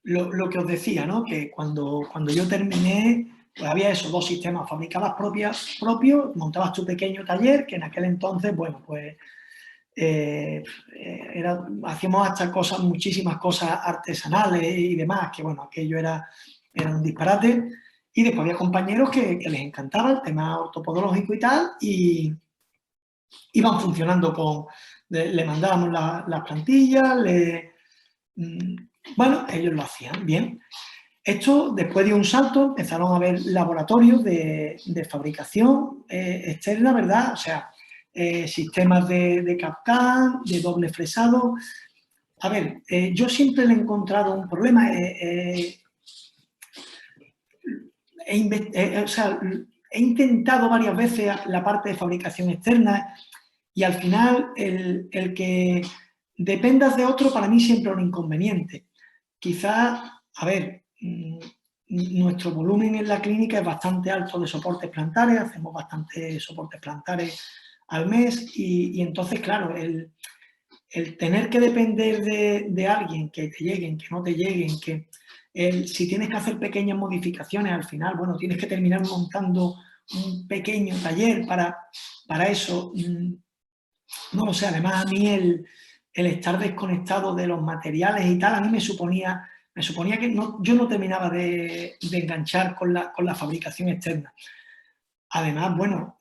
lo que os decía, ¿no? Que cuando yo terminé, pues había esos dos sistemas, fabricabas propios, montabas tu pequeño taller, que en aquel entonces, bueno, pues hacíamos hasta muchísimas cosas artesanales y demás, que bueno, aquello era un disparate. Y después había compañeros que les encantaba el tema ortopodológico y tal, y iban funcionando le mandábamos las plantillas, bueno, ellos lo hacían bien. Esto, después dio un salto, empezaron a haber laboratorios de fabricación externa, ¿verdad? O sea, sistemas de CAD/CAM, de doble fresado. A ver, yo siempre le he encontrado un problema. O sea, he intentado varias veces la parte de fabricación externa y al final el que dependas de otro para mí siempre es un inconveniente. Quizás, a ver, nuestro volumen en la clínica es bastante alto de soportes plantares, hacemos bastantes soportes plantares al mes y entonces, claro, el tener que depender de alguien, que te lleguen, que no te lleguen, si tienes que hacer pequeñas modificaciones al final, bueno, tienes que terminar montando un pequeño taller para eso. No lo sé, además a mí el estar desconectado de los materiales y tal, a mí me suponía que yo no terminaba de enganchar con la fabricación externa. Además, bueno,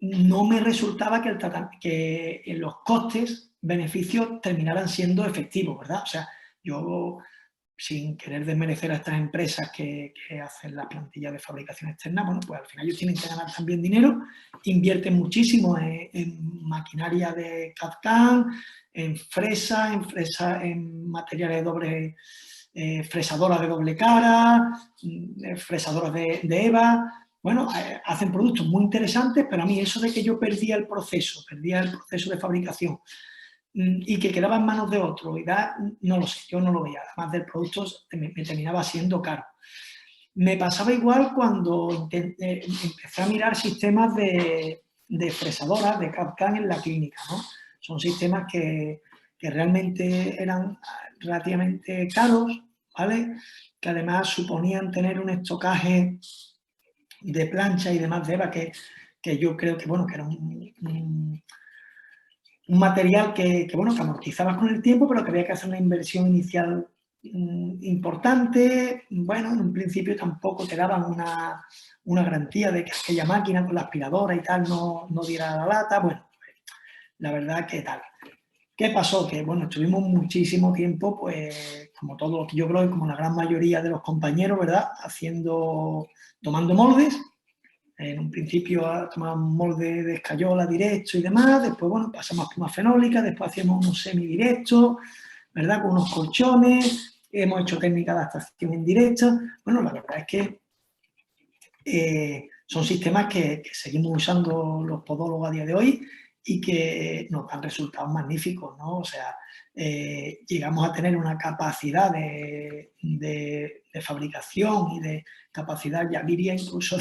no me resultaba que los costes, beneficios terminaran siendo efectivos, ¿verdad? O sea, yo, sin querer desmerecer a estas empresas que hacen las plantillas de fabricación externa, bueno, pues al final ellos tienen que ganar también dinero, invierten muchísimo en maquinaria de CAD/CAM, en materiales de doble, fresadoras de doble cara, fresadoras de EVA. Bueno, hacen productos muy interesantes, pero a mí eso de que yo perdía el proceso de fabricación y que quedaba en manos de otro, no lo sé, yo no lo veía. Además del producto me terminaba siendo caro. Me pasaba igual cuando empecé a mirar sistemas de fresadoras, de CAD/CAM en la clínica, ¿no? Son sistemas que realmente eran relativamente caros, ¿vale? Que además suponían tener un estocaje de plancha y demás de EVA que yo creo que, bueno, que era un material bueno, que amortizabas con el tiempo, pero que había que hacer una inversión inicial importante. Bueno, en un principio tampoco te daban una garantía de que aquella máquina con la aspiradora y tal no diera la lata. Bueno, la verdad que tal. ¿Qué pasó? Que, bueno, estuvimos muchísimo tiempo, pues, como todos, yo creo que como la gran mayoría de los compañeros, ¿verdad? Tomando moldes. En un principio tomábamos molde de escayola directo y demás, después, bueno, pasamos a espuma fenólica, después hacíamos unos semidirectos, ¿verdad? Con unos colchones, hemos hecho técnica de adaptación en directo. Bueno, la verdad es que son sistemas que seguimos usando los podólogos a día de hoy y que nos dan resultados magníficos, ¿no? O sea, llegamos a tener una capacidad de fabricación y de capacidad, ya diría incluso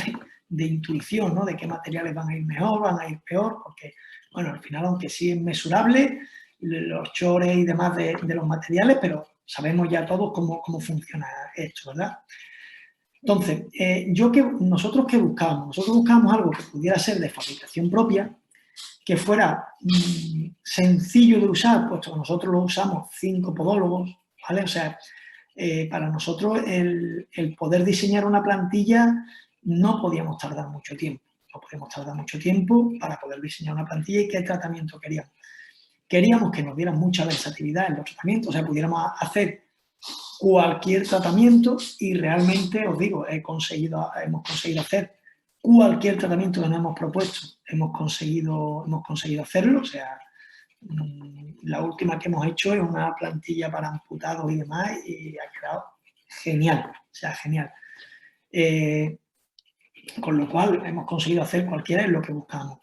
de intuición, ¿no? De qué materiales van a ir mejor, van a ir peor, porque, bueno, al final, aunque sí es mesurable, los chores y demás de los materiales, pero sabemos ya todos cómo funciona esto, ¿verdad? Entonces, ¿nosotros qué buscábamos? Nosotros buscábamos algo que pudiera ser de fabricación propia, que fuera sencillo de usar, puesto que nosotros lo usamos 5 podólogos, ¿vale? O sea, para nosotros el poder diseñar una plantilla no podíamos tardar mucho tiempo. No podíamos tardar mucho tiempo para poder diseñar una plantilla y qué tratamiento queríamos. Queríamos que nos dieran mucha versatilidad en los tratamientos, o sea, pudiéramos hacer cualquier tratamiento y realmente, os digo, hemos conseguido hacer cualquier tratamiento que nos hemos propuesto, hemos conseguido hacerlo, o sea, la última que hemos hecho es una plantilla para amputados y demás y ha quedado genial, o sea, genial. Con lo cual hemos conseguido hacer cualquiera de lo que buscamos.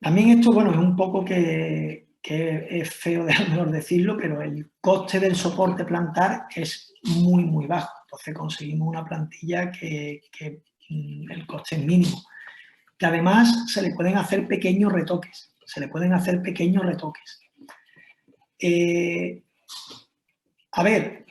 También esto, bueno, es un poco que es feo de mejor decirlo, pero el coste del soporte plantar es muy, muy bajo. Entonces conseguimos una plantilla que el coste es mínimo. Que además se le pueden hacer pequeños retoques. A ver,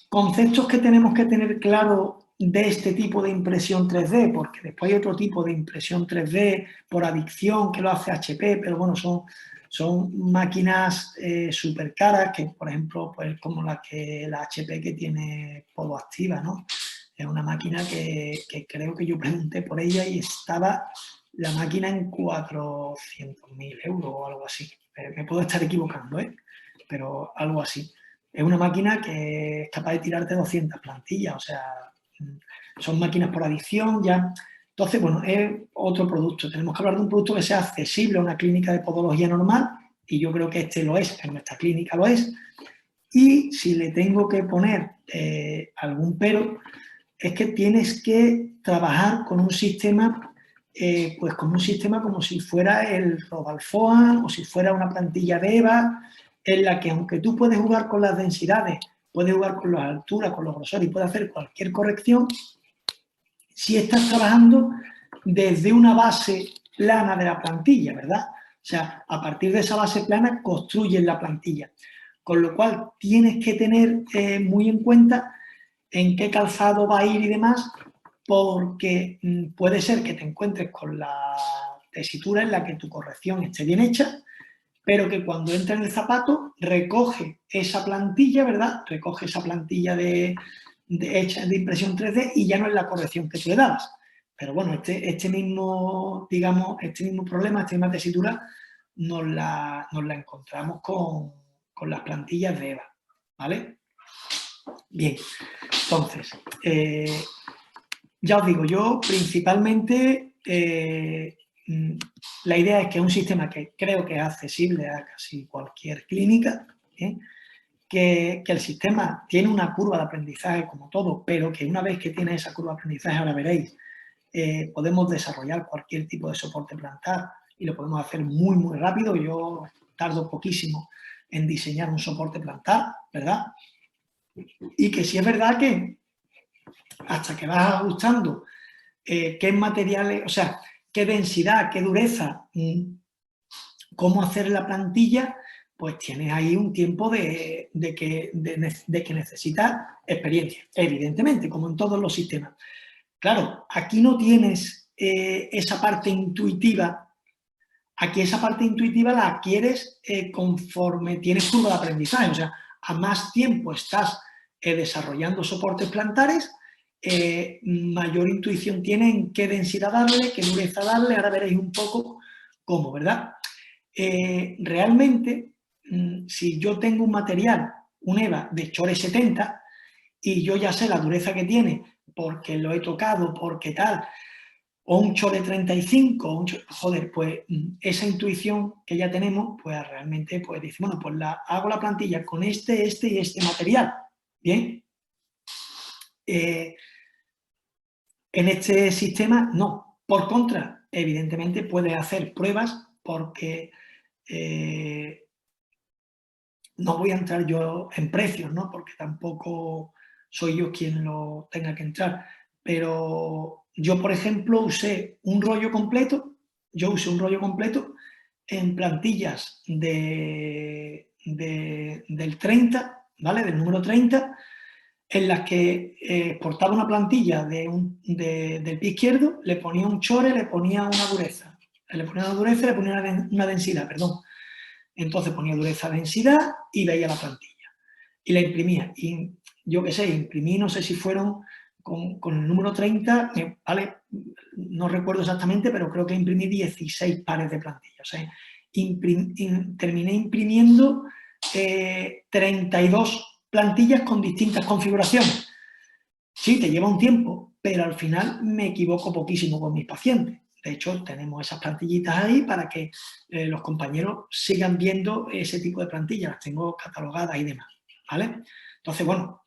conceptos que tenemos que tener claro de este tipo de impresión 3D, porque después hay otro tipo de impresión 3D por adicción que lo hace HP, pero bueno, son máquinas súper caras, que por ejemplo, pues como la HP que tiene Photoactiva, ¿no? Es una máquina que creo que yo pregunté por ella y estaba la máquina en 400.000 euros o algo así. Me puedo estar equivocando, ¿eh? Pero algo así. Es una máquina que es capaz de tirarte 200 plantillas, o sea, son máquinas por adicción ya. Entonces, bueno, es otro producto. Tenemos que hablar de un producto que sea accesible a una clínica de podología normal, y yo creo que este lo es, en nuestra clínica lo es. Y si le tengo que poner algún pero, es que tienes que trabajar con un sistema, pues con un sistema como si fuera el Rodalfoam o si fuera una plantilla de EVA, en la que aunque tú puedes jugar con las densidades, puedes jugar con las alturas, con los grosores y puedes hacer cualquier corrección, si estás trabajando desde una base plana de la plantilla, ¿verdad? O sea, a partir de esa base plana construyes la plantilla. Con lo cual tienes que tener muy en cuenta en qué calzado va a ir y demás, porque puede ser que te encuentres con la tesitura en la que tu corrección esté bien hecha, pero que cuando entra en el zapato recoge esa plantilla, ¿verdad? Recoge esa plantilla hecha de impresión 3D y ya no es la corrección que tú le dabas. Pero bueno, este mismo problema, esta misma tesitura, nos la encontramos con las plantillas de EVA, ¿vale? Bien, entonces, ya os digo, yo principalmente la idea es que es un sistema que creo que es accesible a casi cualquier clínica, que el sistema tiene una curva de aprendizaje como todo, pero que una vez que tiene esa curva de aprendizaje, ahora veréis, podemos desarrollar cualquier tipo de soporte plantar y lo podemos hacer muy, muy rápido. Yo tardo poquísimo en diseñar un soporte plantar, ¿verdad? Y que sí es verdad que hasta que vas ajustando qué materiales, o sea, qué densidad, qué dureza, cómo hacer la plantilla, pues tienes ahí un tiempo de que necesitas experiencia, evidentemente, como en todos los sistemas. Claro, aquí no tienes esa parte intuitiva, aquí esa parte intuitiva la adquieres conforme tienes curva de aprendizaje, o sea, a más tiempo estás desarrollando soportes plantares, mayor intuición tiene en qué densidad darle, qué dureza darle, ahora veréis un poco cómo, ¿verdad? Realmente, si yo tengo un material, un EVA de Chore 70, y yo ya sé la dureza que tiene, porque lo he tocado, porque tal, o un Chore 35, joder, pues esa intuición que ya tenemos, pues realmente pues dice, bueno, pues hago la plantilla con este y este material, ¿bien? En este sistema, no. Por contra, evidentemente puedes hacer pruebas porque no voy a entrar yo en precios, ¿no? Porque tampoco soy yo quien lo tenga que entrar. Pero yo, por ejemplo, usé un rollo completo, en plantillas del 30, ¿vale? Del número 30, en las que exportaba una plantilla del pie izquierdo, le ponía un chore, le ponía una dureza. Le ponía una densidad, perdón. Entonces ponía dureza, densidad y veía la plantilla. Y la imprimía. Y yo qué sé, imprimí, no sé si fueron con el número 30, ¿vale? No recuerdo exactamente, pero creo que imprimí 16 pares de plantilla. O sea, terminé imprimiendo 32 plantillas con distintas configuraciones. Sí, te lleva un tiempo, pero al final me equivoco poquísimo con mis pacientes. De hecho, tenemos esas plantillitas ahí para que los compañeros sigan viendo ese tipo de plantillas, las tengo catalogadas y demás, ¿vale? Entonces, bueno,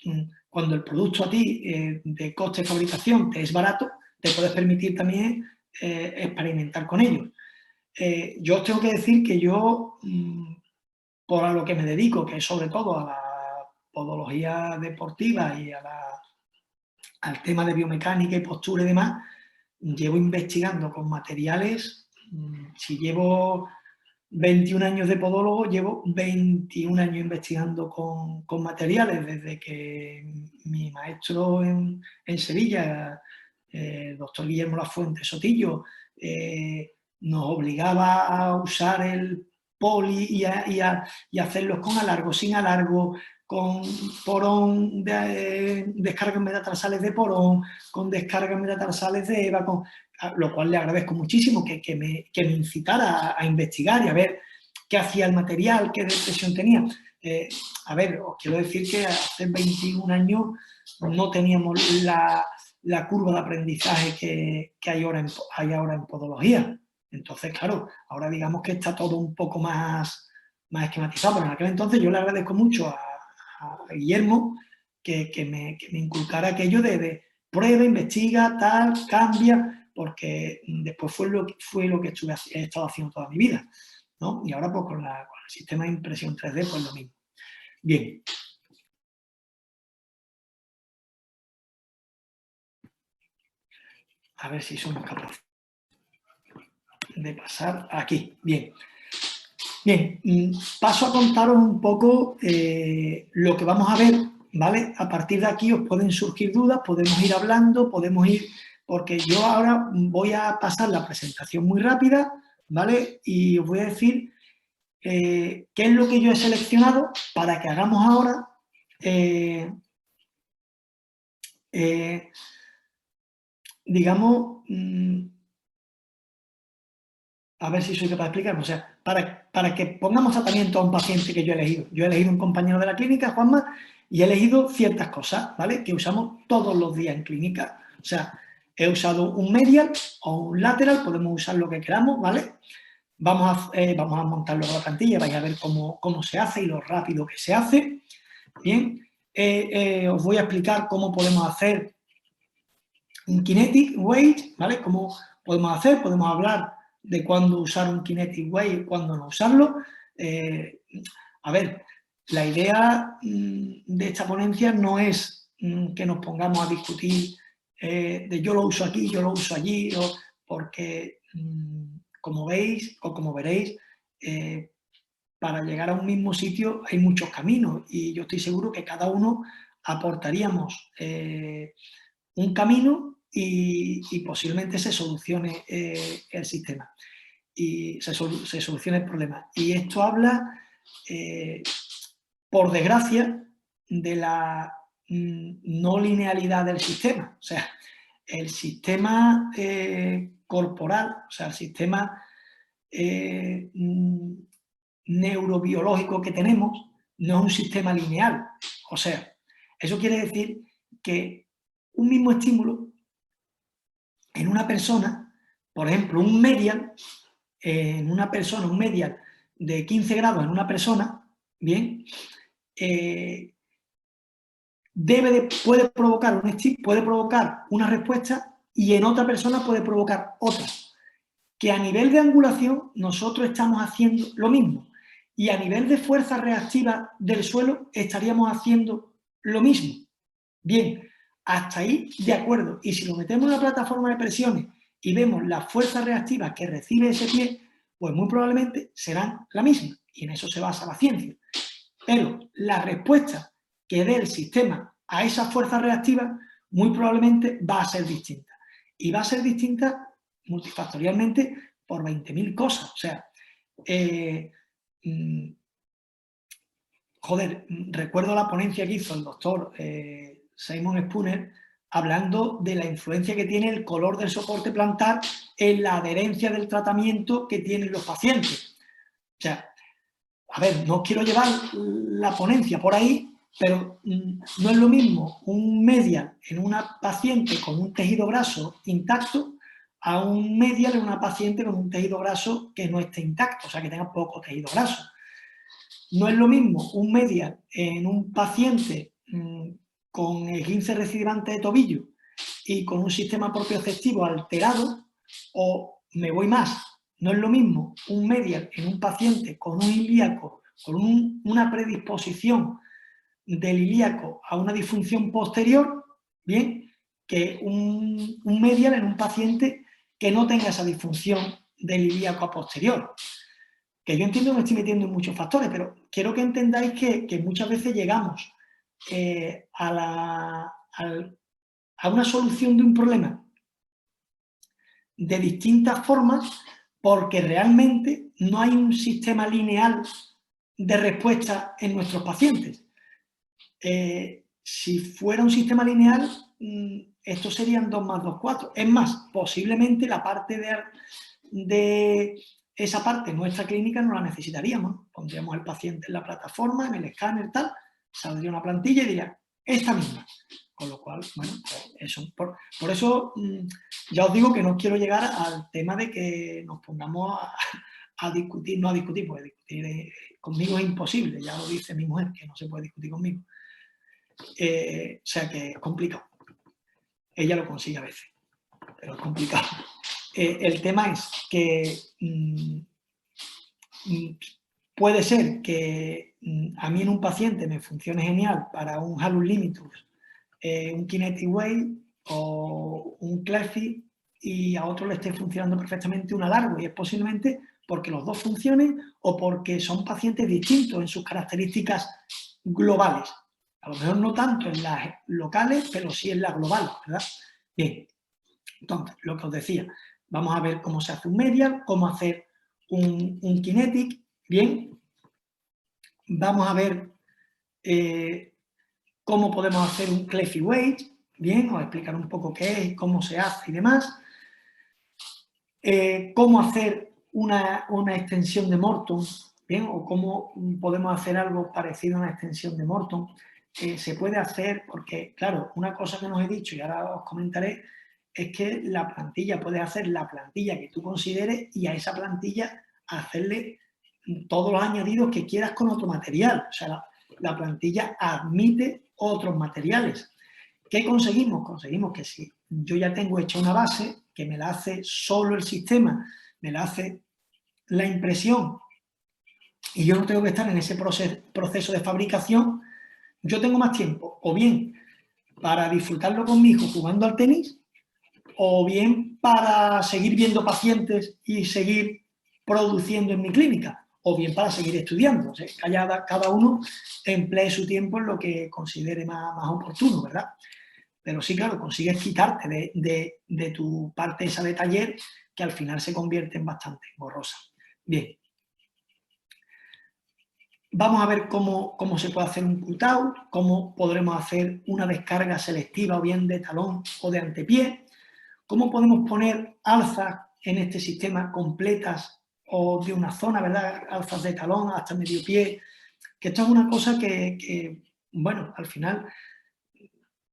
cuando el producto a ti de coste de fabricación te es barato, te puedes permitir también experimentar con ellos. Yo os tengo que decir que yo, por a lo que me dedico, que es sobre todo a la podología deportiva y al tema de biomecánica y postura y demás, llevo investigando con materiales, si llevo 21 años de podólogo, llevo 21 años investigando con materiales, desde que mi maestro en Sevilla, el doctor Guillermo Lafuente Sotillo, nos obligaba a usar el poli y hacerlos con alargo, sin alargo, con porón, descargas metatarsales de porón, con descargas metatarsales de EVA, lo cual le agradezco muchísimo que me incitara a investigar y a ver qué hacía el material, qué depresión tenía. A ver, os quiero decir que hace 21 años no teníamos la curva de aprendizaje que hay ahora en podología. Entonces, claro, ahora digamos que está todo un poco más esquematizado, pero en aquel entonces yo le agradezco mucho a Guillermo que me inculcara aquello de prueba, investiga, tal, cambia, porque después fue lo que he estado haciendo toda mi vida, ¿no? Y ahora pues con el sistema de impresión 3D pues lo mismo. Bien. A ver si somos capaces de pasar aquí. Bien. Bien, paso a contaros un poco lo que vamos a ver, ¿vale? A partir de aquí os pueden surgir dudas, podemos ir hablando, porque yo ahora voy a pasar la presentación muy rápida, ¿vale? Y os voy a decir qué es lo que yo he seleccionado para que hagamos ahora digamos, a ver si soy capaz de explicarme, o sea, para que pongamos tratamiento a un paciente que yo he elegido. Yo he elegido un compañero de la clínica, Juanma, y he elegido ciertas cosas, ¿vale? Que usamos todos los días en clínica. O sea, he usado un medial o un lateral, podemos usar lo que queramos, ¿vale? Vamos a montarlo en la plantilla, vais a ver cómo se hace y lo rápido que se hace. Bien, os voy a explicar cómo podemos hacer un kinetic weight, ¿vale? Cómo podemos hacer, podemos hablar de cuándo usar un kinetic weight y cuándo no usarlo. A ver, la idea de esta ponencia no es que nos pongamos a discutir de yo lo uso aquí, yo lo uso allí, porque como veis o como veréis, para llegar a un mismo sitio hay muchos caminos y yo estoy seguro que cada uno aportaríamos un camino y posiblemente se solucione el sistema y se solucione el problema. Y esto habla, por desgracia, de la no linealidad del sistema. O sea, el sistema corporal, o sea, el sistema neurobiológico que tenemos no es un sistema lineal. O sea, eso quiere decir que un mismo estímulo en una persona, por ejemplo, un medial, un medial de 15 grados en una persona, bien, puede provocar una respuesta y en otra persona puede provocar otra. Que a nivel de angulación nosotros estamos haciendo lo mismo y a nivel de fuerza reactiva del suelo estaríamos haciendo lo mismo. Bien, hasta ahí de acuerdo. Y si lo metemos en la plataforma de presiones y vemos las fuerzas reactivas que recibe ese pie, pues muy probablemente serán la misma. Y en eso se basa la ciencia. Pero la respuesta que dé el sistema a esas fuerzas reactivas muy probablemente va a ser distinta. Y va a ser distinta multifactorialmente por 20.000 cosas. O sea, recuerdo la ponencia que hizo el doctor Simon Spooner hablando de la influencia que tiene el color del soporte plantar en la adherencia del tratamiento que tienen los pacientes. O sea, a ver, no quiero llevar la ponencia por ahí, pero no es lo mismo un medial en una paciente con un tejido graso intacto a un medial en una paciente con un tejido graso que no esté intacto, o sea, que tenga poco tejido graso. No es lo mismo un medial en un paciente con esguince recidivante de tobillo y con un sistema propioceptivo alterado, o me voy más, no es lo mismo un medial en un paciente con un ilíaco, con una predisposición del ilíaco a una disfunción posterior, bien, que un medial en un paciente que no tenga esa disfunción del ilíaco a posterior. que yo entiendo que me estoy metiendo en muchos factores, pero quiero que entendáis que muchas veces llegamos a una solución de un problema de distintas formas porque realmente no hay un sistema lineal de respuesta en nuestros pacientes. Si fuera un sistema lineal, esto serían 2 más 2, 4. Es más, posiblemente la parte de esa parte nuestra clínica no la necesitaríamos. Pondríamos al paciente en la plataforma, en el escáner, tal, saldría una plantilla y diría, esta misma. Con lo cual, bueno, pues eso. Por eso ya os digo que no quiero llegar al tema de que nos pongamos a discutir, no a discutir, porque discutir conmigo es imposible, ya lo dice mi mujer, que no se puede discutir conmigo. O sea que es complicado. Ella lo consigue a veces, pero es complicado. El tema es que puede ser que a mí en un paciente me funcione genial para un Halus Limitus, un Kinetic Wave o un Cleffi, y a otro le esté funcionando perfectamente un Alargo, y es posiblemente porque los dos funcionen o porque son pacientes distintos en sus características globales. A lo mejor no tanto en las locales, pero sí en las globales, ¿verdad? Bien, entonces, lo que os decía, vamos a ver cómo se hace un medial, cómo hacer un kinetic, bien. Vamos a ver cómo podemos hacer un Cleffi Weight, bien, os explicar un poco qué es, cómo se hace y demás. Cómo hacer una extensión de Morton, bien, o cómo podemos hacer algo parecido a una extensión de Morton. Se puede hacer porque, claro, una cosa que nos he dicho y ahora os comentaré es que la plantilla, puedes hacer la plantilla que tú consideres y a esa plantilla hacerle todos los añadidos que quieras con otro material. O sea, la plantilla admite otros materiales. ¿Qué conseguimos? Conseguimos que si yo ya tengo hecha una base, que me la hace solo el sistema, me la hace la impresión, y yo no tengo que estar en ese proceso de fabricación, yo tengo más tiempo, o bien para disfrutarlo con mi hijo jugando al tenis, o bien para seguir viendo pacientes y seguir produciendo en mi clínica, o bien para seguir estudiando. O sea, cada uno emplee su tiempo en lo que considere más oportuno, ¿verdad? Pero sí, claro, consigues quitarte de tu parte esa de taller, que al final se convierte en bastante borrosa. Bien. Vamos a ver cómo se puede hacer un cutout, cómo podremos hacer una descarga selectiva o bien de talón o de antepié, cómo podemos poner alzas en este sistema completas o de una zona, ¿verdad? Alzas de talón hasta medio pie, que esto es una cosa que bueno, al final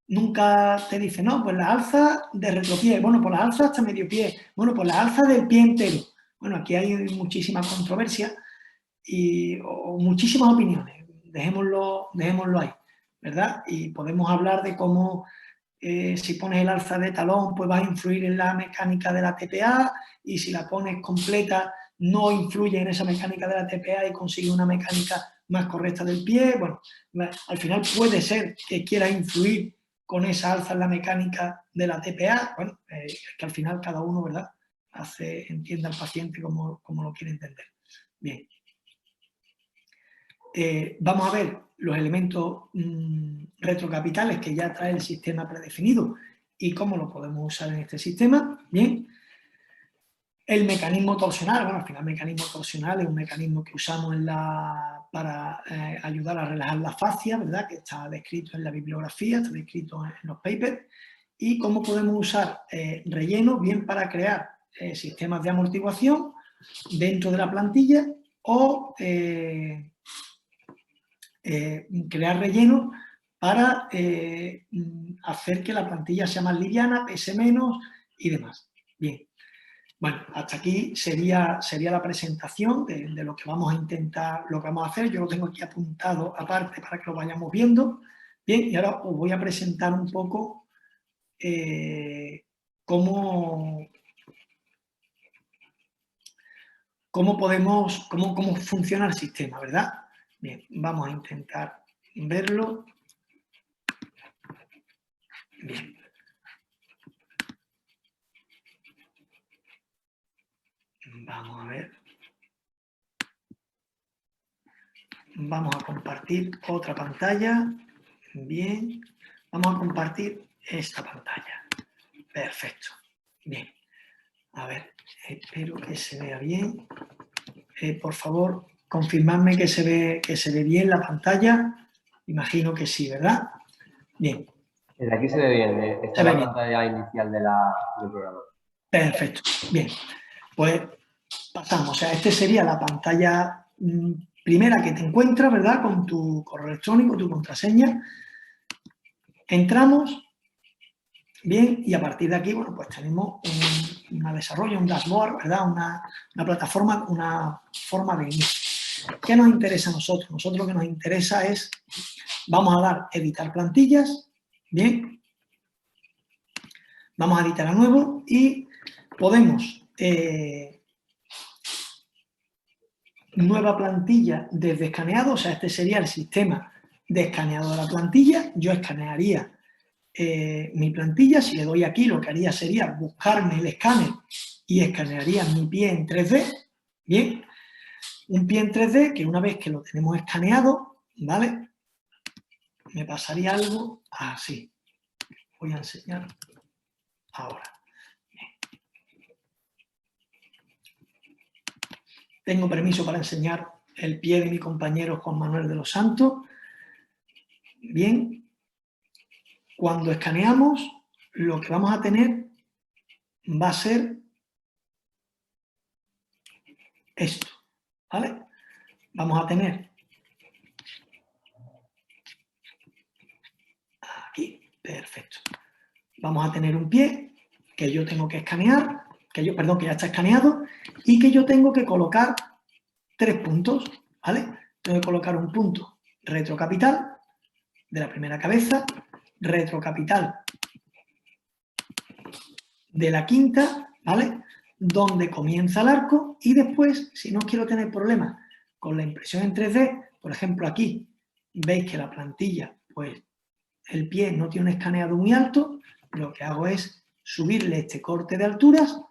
nunca te dice, no, pues la alza de retropié, bueno, pues la alza hasta medio pie, bueno, pues la alza del pie entero. Bueno, aquí hay muchísima controversia o muchísimas opiniones, dejémoslo ahí, ¿verdad? Y podemos hablar de cómo si pones el alza de talón, pues va a influir en la mecánica de la TPA, y si la pones completa, no influye en esa mecánica de la TPA y consigue una mecánica más correcta del pie. Bueno, al final puede ser que quiera influir con esa alza en la mecánica de la TPA. Bueno, es que al final cada uno, ¿verdad?, entiende al paciente como lo quiere entender. Bien. Vamos a ver los elementos retrocapitales que ya trae el sistema predefinido y cómo lo podemos usar en este sistema. Bien. El mecanismo torsional, bueno, al final el mecanismo torsional es un mecanismo que usamos para ayudar a relajar la fascia, ¿verdad?, que está descrito en la bibliografía, está descrito en los papers, y cómo podemos usar relleno bien para crear sistemas de amortiguación dentro de la plantilla o crear relleno para hacer que la plantilla sea más liviana, pese menos y demás. Bien. Bueno, hasta aquí sería la presentación de lo que vamos a intentar, lo que vamos a hacer. Yo lo tengo aquí apuntado aparte para que lo vayamos viendo. Bien, y ahora os voy a presentar un poco cómo funciona el sistema, ¿verdad? Bien, vamos a intentar verlo. Bien. Vamos a ver. Vamos a compartir otra pantalla. Bien. Vamos a compartir esta pantalla. Perfecto. Bien. A ver, espero que se vea bien. Por favor, confirmadme que se ve bien la pantalla. Imagino que sí, ¿verdad? Bien. Desde aquí se ve bien. Esta es la pantalla inicial del programa. Perfecto. Bien. Pues pasamos. O sea, esta sería la pantalla primera que te encuentras, ¿verdad? Con tu correo electrónico, tu contraseña. Entramos. Bien, y a partir de aquí, bueno, pues tenemos un desarrollo, un dashboard, ¿verdad? Una plataforma, una forma de inicio. ¿Qué nos interesa a nosotros? Nosotros lo que nos interesa es, vamos a dar editar plantillas, bien, vamos a editar a nuevo y podemos, nueva plantilla desde escaneado, o sea, este sería el sistema de escaneado de la plantilla, yo escanearía mi plantilla, si le doy aquí lo que haría sería buscarme el escáner y escanearía mi pie en 3D, bien, un pie en 3D que una vez que lo tenemos escaneado, ¿vale? Me pasaría algo así, voy a enseñar ahora. Bien. Tengo permiso para enseñar el pie de mi compañero Juan Manuel de los Santos, bien. Cuando escaneamos, lo que vamos a tener va a ser esto, ¿vale? Vamos a tener aquí, perfecto. Vamos a tener un pie que yo tengo que escanear, que ya está escaneado, y que yo tengo que colocar 3 puntos, ¿vale? Tengo que colocar un punto retrocapital de la primera cabeza, retrocapital de la quinta, ¿vale? Donde comienza el arco y después, si no quiero tener problemas con la impresión en 3D, por ejemplo aquí, veis que la plantilla, pues el pie no tiene un escaneado muy alto, lo que hago es subirle este corte de alturas,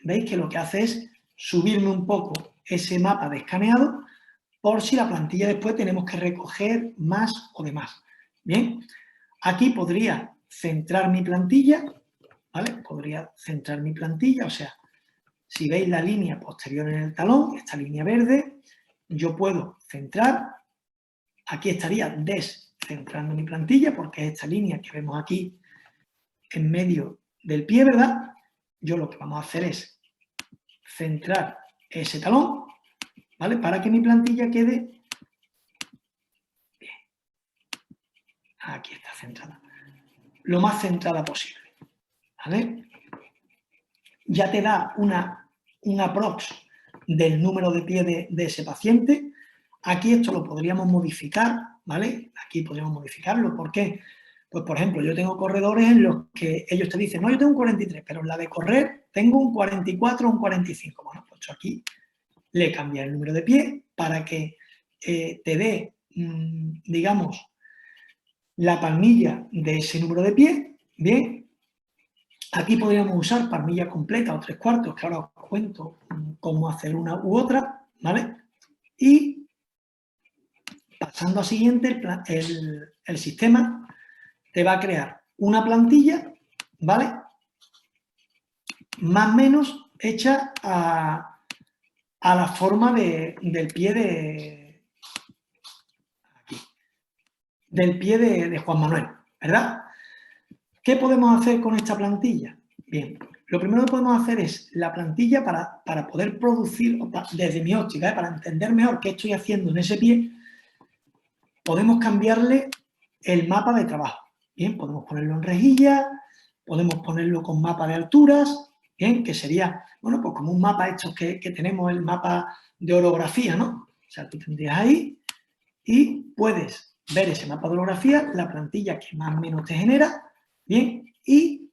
veis que lo que hace es subirme un poco ese mapa de escaneado por si la plantilla después tenemos que recoger más o demás. Bien, aquí podría centrar mi plantilla, ¿vale? Podría centrar mi plantilla, o sea, si veis la línea posterior en el talón, esta línea verde, yo puedo centrar, aquí estaría descentrando mi plantilla, porque es esta línea que vemos aquí en medio del pie, ¿verdad? Yo lo que vamos a hacer es centrar ese talón, ¿vale? Para que mi plantilla quede bien. Aquí está centrada. Lo más centrada posible, ¿vale? Ya te da un aprox del número de pie de ese paciente. Aquí esto lo podríamos modificar, ¿vale? Aquí podríamos modificarlo. ¿Por qué? Pues, por ejemplo, yo tengo corredores en los que ellos te dicen, no, yo tengo un 43, pero en la de correr tengo un 44 o un 45. Bueno, pues aquí le cambia el número de pie para que te dé, digamos, la palmilla de ese número de pie. Bien, aquí podríamos usar palmilla completa o 3/4, que ahora os cuento cómo hacer una u otra, ¿vale? Y pasando a siguiente, el sistema te va a crear una plantilla, ¿vale? Más o menos hecha a la forma del pie del pie de Juan Manuel, ¿verdad? ¿Qué podemos hacer con esta plantilla? Bien, lo primero que podemos hacer es la plantilla para poder producir, desde mi óptica, para entender mejor qué estoy haciendo en ese pie, podemos cambiarle el mapa de trabajo. Bien, podemos ponerlo en rejilla, podemos ponerlo con mapa de alturas, bien, que sería, bueno, pues como un mapa estos que tenemos, el mapa de orografía, ¿no? O sea, tú tendrías ahí y puedes ver ese mapa de orografía, la plantilla que más o menos te genera, bien, y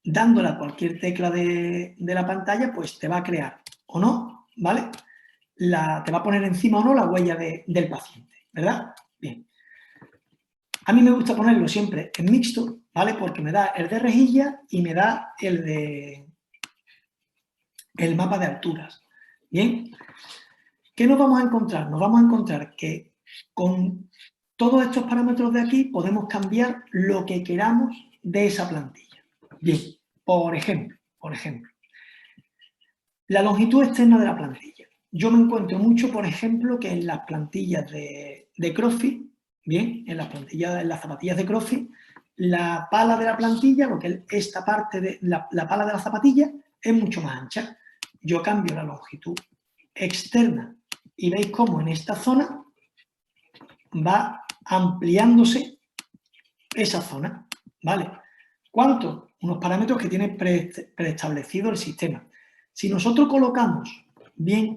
dándole a cualquier tecla de la pantalla, pues te va a crear o no, ¿vale? Te va a poner encima o no la huella del paciente, ¿verdad? Bien. A mí me gusta ponerlo siempre en mixto, ¿vale? Porque me da el de rejilla y me da el mapa de alturas. Bien. ¿Qué nos vamos a encontrar? Nos vamos a encontrar que con todos estos parámetros de aquí podemos cambiar lo que queramos de esa plantilla. Bien, por ejemplo, la longitud externa de la plantilla. Yo me encuentro mucho, por ejemplo, que en las plantillas de CrossFit, bien, en las zapatillas de CrossFit, la pala de la plantilla, lo que es esta parte de la pala de la zapatilla, es mucho más ancha. Yo cambio la longitud externa y veis cómo en esta zona va ampliándose esa zona, ¿vale? ¿Cuánto? Unos parámetros que tiene preestablecido el sistema. Si nosotros colocamos bien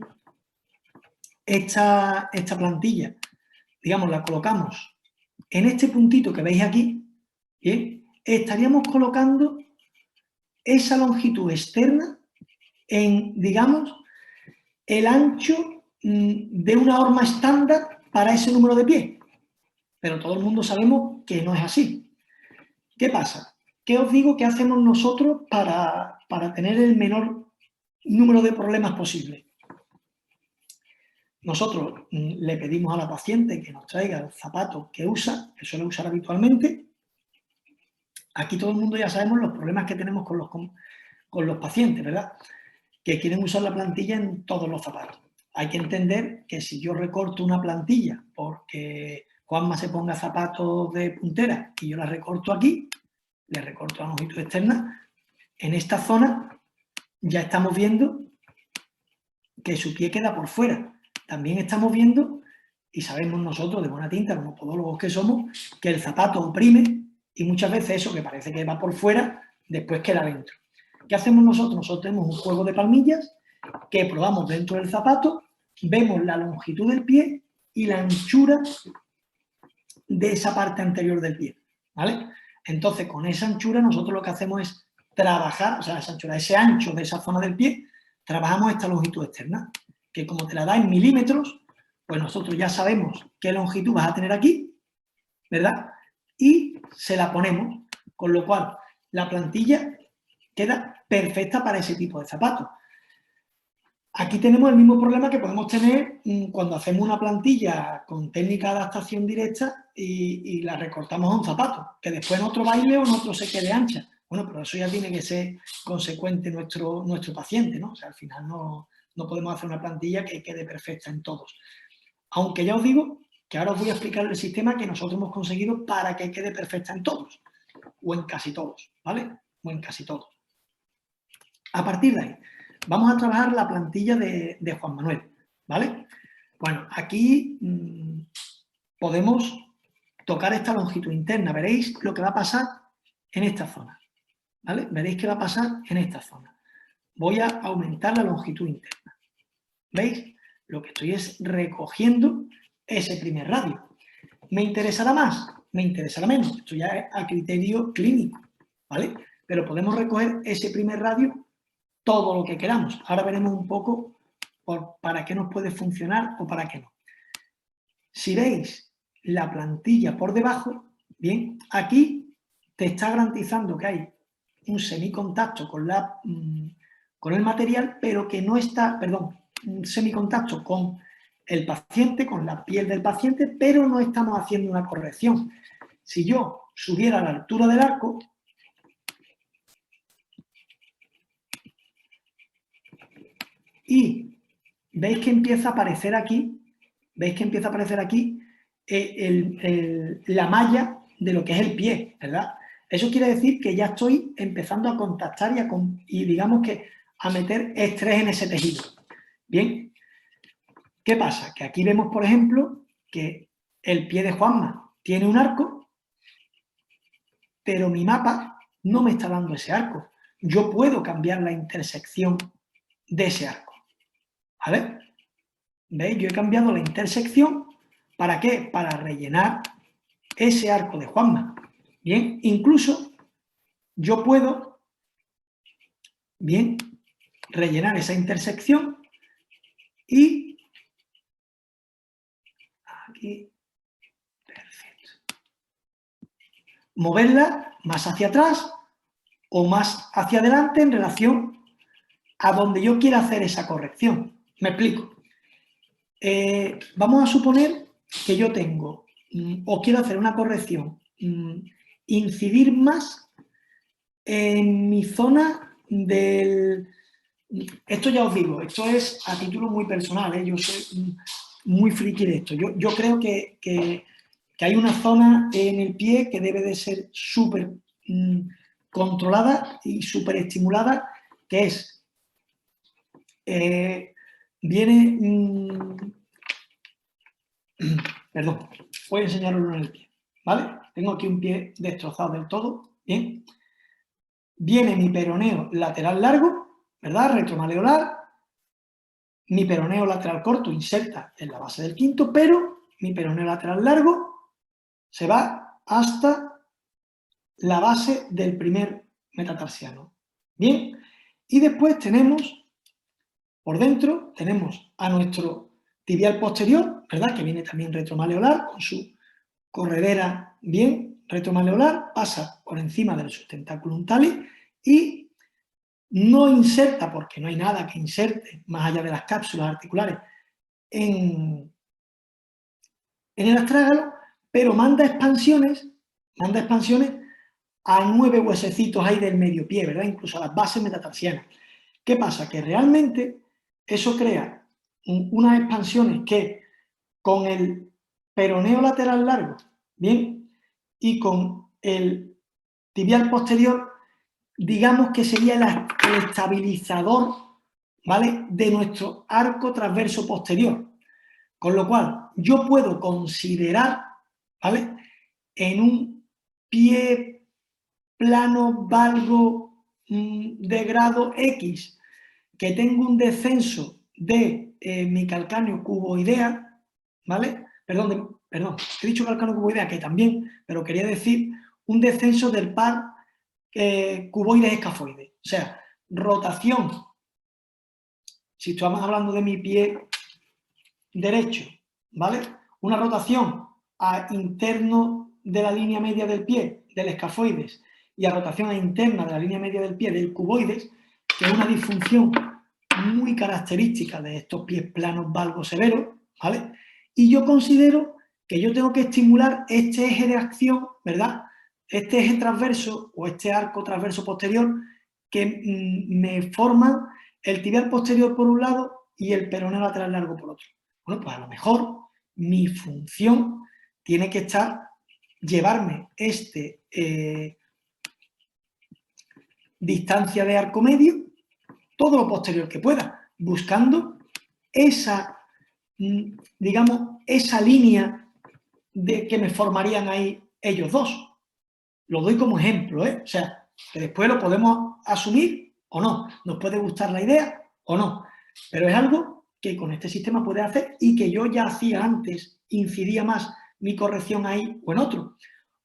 esta plantilla, digamos, la colocamos en este puntito que veis aquí, ¿bien? Estaríamos colocando esa longitud externa en, digamos, el ancho de una horma estándar para ese número de pies. Pero todo el mundo sabemos que no es así. ¿Qué pasa? ¿Qué os digo que hacemos nosotros para tener el menor número de problemas posible? Nosotros le pedimos a la paciente que nos traiga el zapato que usa, que suele usar habitualmente. Aquí todo el mundo ya sabemos los problemas que tenemos con los pacientes, ¿verdad? Que quieren usar la plantilla en todos los zapatos. Hay que entender que si yo recorto una plantilla porque Juanma se ponga zapatos de puntera y yo la recorto aquí, le recorto la longitud externa, en esta zona ya estamos viendo que su pie queda por fuera. También estamos viendo, y sabemos nosotros de buena tinta, como podólogos que somos, que el zapato oprime y muchas veces eso que parece que va por fuera, después queda dentro. ¿Qué hacemos nosotros? Nosotros tenemos un juego de palmillas que probamos dentro del zapato, vemos la longitud del pie y la anchura de esa parte anterior del pie, ¿vale? Entonces, con esa anchura nosotros lo que hacemos es trabajar, o sea, esa anchura, ese ancho de esa zona del pie, trabajamos esta longitud externa, que como te la da en milímetros, pues nosotros ya sabemos qué longitud vas a tener aquí, ¿verdad? Y se la ponemos, con lo cual la plantilla queda perfecta para ese tipo de zapatos. Aquí tenemos el mismo problema que podemos tener cuando hacemos una plantilla con técnica de adaptación directa y la recortamos a un zapato, que después en otro baile o en otro se quede ancha. Bueno, pero eso ya tiene que ser consecuente nuestro paciente, ¿no? O sea, al final no podemos hacer una plantilla que quede perfecta en todos. Aunque ya os digo que ahora os voy a explicar el sistema que nosotros hemos conseguido para que quede perfecta en todos, o en casi todos, ¿vale? O en casi todos. A partir de ahí, vamos a trabajar la plantilla de Juan Manuel, ¿vale? Bueno, aquí podemos tocar esta longitud interna. Veréis lo que va a pasar en esta zona, ¿vale? Veréis qué va a pasar en esta zona. Voy a aumentar la longitud interna. ¿Veis? Lo que estoy es recogiendo ese primer radio. ¿Me interesará más? ¿Me interesará menos? Esto ya es a criterio clínico, ¿vale? Pero podemos recoger ese primer radio todo lo que queramos. Ahora veremos un poco para qué nos puede funcionar o para qué no. Si veis la plantilla por debajo, bien, aquí te está garantizando que hay un semicontacto con el material, pero que no está, perdón, un semicontacto con el paciente, con la piel del paciente, pero no estamos haciendo una corrección. Si yo subiera a la altura del arco, y veis que empieza a aparecer aquí, la malla de lo que es el pie, ¿verdad? Eso quiere decir que ya estoy empezando a contactar y digamos que a meter estrés en ese tejido. Bien, ¿qué pasa? Que aquí vemos, por ejemplo, que el pie de Juanma tiene un arco, pero mi mapa no me está dando ese arco. Yo puedo cambiar la intersección de ese arco. ¿Vale? ¿Veis? Yo he cambiado la intersección. ¿Para qué? Para rellenar ese arco de Juanma. Bien, incluso yo puedo, bien, rellenar esa intersección y aquí, perfecto. Moverla más hacia atrás o más hacia adelante en relación a donde yo quiera hacer esa corrección. Me explico. vamos a suponer que yo tengo, o quiero hacer una corrección, incidir más en mi zona del... Esto ya os digo, esto es a título muy personal, ¿eh? Yo soy muy friki de esto. Yo creo que hay una zona en el pie que debe de ser súper controlada y súper estimulada, que es, perdón, voy a enseñaroslo en el pie, ¿vale? Tengo aquí un pie destrozado del todo, ¿bien? Viene mi peroneo lateral largo, ¿verdad? Retromaleolar. Mi peroneo lateral corto inserta en la base del quinto, pero mi peroneo lateral largo se va hasta la base del primer metatarsiano. Bien, y después tenemos, por dentro, tenemos a nuestro tibial posterior, ¿verdad? Que viene también retromaleolar, con su corredera bien retromaleolar, pasa por encima del sustentaculum talis y no inserta, porque no hay nada que inserte más allá de las cápsulas articulares en el astrágalo, pero manda expansiones a 9 huesecitos ahí del medio pie, ¿verdad? Incluso a las bases metatarsianas. ¿Qué pasa? Que realmente eso crea unas expansiones que con el peroneo lateral largo, ¿bien? Y con el tibial posterior, digamos que sería el estabilizador, ¿vale? De nuestro arco transverso posterior. Con lo cual, yo puedo considerar, ¿vale? En un pie plano valgo de grado X, que tengo un descenso de mi calcáneo cuboidea, ¿vale? Perdón, he dicho calcáneo cuboidea, que también, pero quería decir un descenso del par cuboides-escafoides. O sea, rotación. Si estamos hablando de mi pie derecho, ¿vale? Una rotación a interno de la línea media del pie, del escafoides, y a rotación a interna de la línea media del pie, del cuboides, que es una disfunción muy característica de estos pies planos valgos severos, ¿vale? Y yo considero que yo tengo que estimular este eje de acción, ¿verdad? Este eje transverso o este arco transverso posterior que me forman el tibial posterior por un lado y el peroneo lateral largo por otro. Bueno, pues a lo mejor mi función tiene que estar llevarme distancia de arco medio, todo lo posterior que pueda, buscando esa, digamos, esa línea que me formarían ahí ellos dos. Lo doy como ejemplo, ¿eh? O sea, que después lo podemos asumir o no, nos puede gustar la idea o no, pero es algo que con este sistema puede hacer y que yo ya hacía antes, incidía más mi corrección ahí o en otro.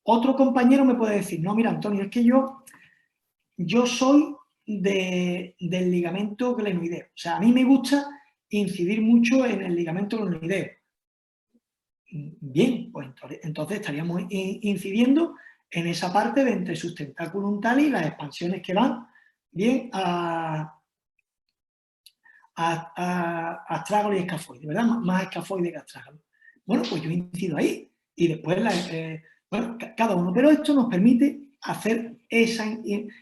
Otro compañero me puede decir, no, mira, Antonio, es que yo soy del ligamento glenoideo. O sea, a mí me gusta incidir mucho en el ligamento glenoideo. Bien, pues entonces estaríamos incidiendo en esa parte de entre sustentaculum talis y las expansiones que van bien a astrágalo y escafoide, ¿verdad? Más escafoide que astrágalo. Bueno, pues yo incido ahí y después, bueno, cada uno. Pero esto nos permite hacer